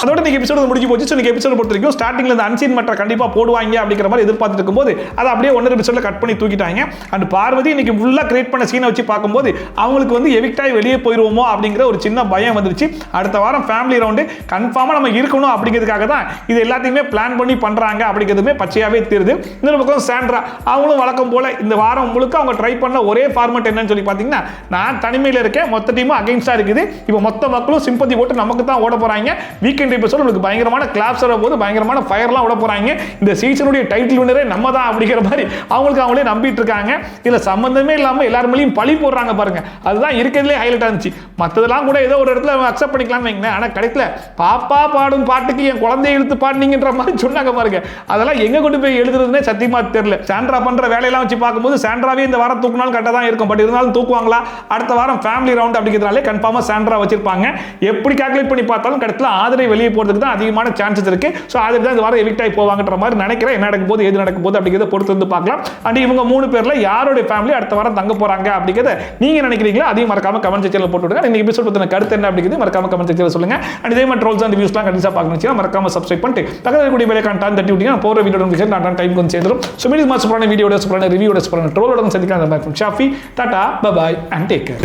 அதோட இந்த எபிசோட் முடிஞ்சு போச்சு. ஸோ இந்த எபிசோட் பொறுத்த வரைக்கும் ஸ்டார்டிங்ல இந்த அன்சீன் மற்ற கண்டிப்பா போடுவாங்க அப்படிங்கிற மாதிரி எதிர்பார்த்துட்டு இருக்கும்போது அதை அப்படியே 1 எபிசோட்ல கட் பண்ணி தூக்கிட்டாங்க. அண்ட் பார்வதி இன்னைக்கு ஃபுல்லா கிரியேட் பண்ண சீனை வச்சு பார்க்கும்போது அவங்களுக்கு வந்து எவிக்ட் ஆகி வெளியே போயிருவோமோ அப்படிங்கிற ஒரு சின்ன பயம் வந்துருச்சு. அடுத்த வாரம் ஃபேமிலி ரவுண்டு கன்ஃபார்மா நம்ம இருக்கணும் அப்படிங்கிறதுக்காக தான் இது எல்லாத்தையுமே பிளான் பண்ணி பண்றாங்க அப்படிங்கிறதுமே பச்சையாவே தெரியுது. இன்னொரு பக்கம் சாண்ட்ரா அவங்களும் வழக்கம் போல இந்த வாரம் முழுக்க அவங்க ட்ரை பண்ண ஒரே ஃபார்மேட் என்னன்னு சொல்லி பார்த்தீங்கன்னா நான் தனிமையில் இருக்கேன், மொத்த டீமும் அகைன்ஸ்டா இருக்குது, இப்போ மொத்த மக்களும் சிம்பத்தி போட்டு நமக்கு தான் ஓட போறாங்க. வீக்கெண்ட் எபிசோட் உங்களுக்கு பயங்கரமான கிளாப்ஸ் வர போது பயங்கரமான ஃபயர்லாம் விட போறாங்க. இந்த சீசனுடைய டைட்டில் வின்னரே நம்ம தான் அப்படிங்கிற மாதிரி அவங்களுக்கு அவங்களே நம்பிட்டு இருக்காங்க. இதுல சம்பந்தமே இல்லாம எல்லார் மேலயும் பழி போடுறாங்க பாருங்க, அதுதான் இருக்கிறதுலே ஹைலைட் ஆச்சு. மற்றதெல்லாம் கூட ஏதோ ஒரு இடத்துல அக்செப்ட் பண்ணிக்கலாம்னு வைங்களேன், ஆனா கடைசில பாப்பா பாடும் பாட்டுக்கு என் குழந்தைய இழுத்து பாடுனீங்கன்ற மாதிரி சொன்னாங்க பாருங்க. அதெல்லாம் எங்க கொண்டு போய் எழுதுறதுன்னே சத்தியமா தெரியல. சாண்ட்ரா பண்ற வேலையெல்லாம் வச்சு பார்க்கும்போது சாண்ட்ராவே இந்த வாரம் தூக்குனாலும் கரெக்டாக தான் இருக்கும். பட் இருந்தாலும் தூக்குவாங்களா அடுத்த வாரம் ஃபேமிலி ரவுண்ட் அப்படிங்கிறதுனாலே கன்ஃபார்மா சாண்ட்ரா வச்சிருப்பாங்க. எப்படி கால்குலேட் பண்ணி பார்த்தாலும் கடைசில ஆதரை வெளியே போறதுக்கு தான் அதிகமான சான்சஸ் இருக்கு. ஸோ அதுக்கு தான் இந்த வாரம் எவிக்ட் ஆகி போவாங்கன்ற மாதிரி நினைக்கிறேன். என்ன நடக்கும் போது எது நடக்கும் போது அப்படிங்கிறத பொறுத்து வந்து பார்க்கலாம். அண்ட் இவங்க 3 பேர்ல யாருடைய ஃபேமிலி அடுத்த வாரம் தங்க போறாங்க அப்படிங்கிறத நீங்க நினைக்கிறீங்களா அதையும் மறக்காம கமெண்ட் செக்ஷன்ல போட்டு விடுங்க. இந்த எபிசோட் பத்தின கருத்து என்ன அப்படிங்கிறது மறக்காம கமெண்ட் செக்ஷன்ல சொல்லுங்க. அண்ட் இதே மாதிரி ட்ரோல்ஸ் அண்ட் வியூஸ்லாம் கண்டிப்பா பார்க்கணும்னா மறக்காம சப்ஸ்கிரைப் பண்ணிட்டு பக்கத்துல கூடிய பெல் ஐகான் டான் தட்டி விட்டீங்கன்னா போற வீடியோ நோட்டிஃபிகேஷன் நான் டைம் கொஞ்சம் சேர்ந்துரும். ஸோ மீண்டும் சூப்பரான வீடியோட சூப்பரான ரிவ்யூட சூப்பரான ட்ரோலோட சந்திக்கலாம். Shafi tata bye and take care.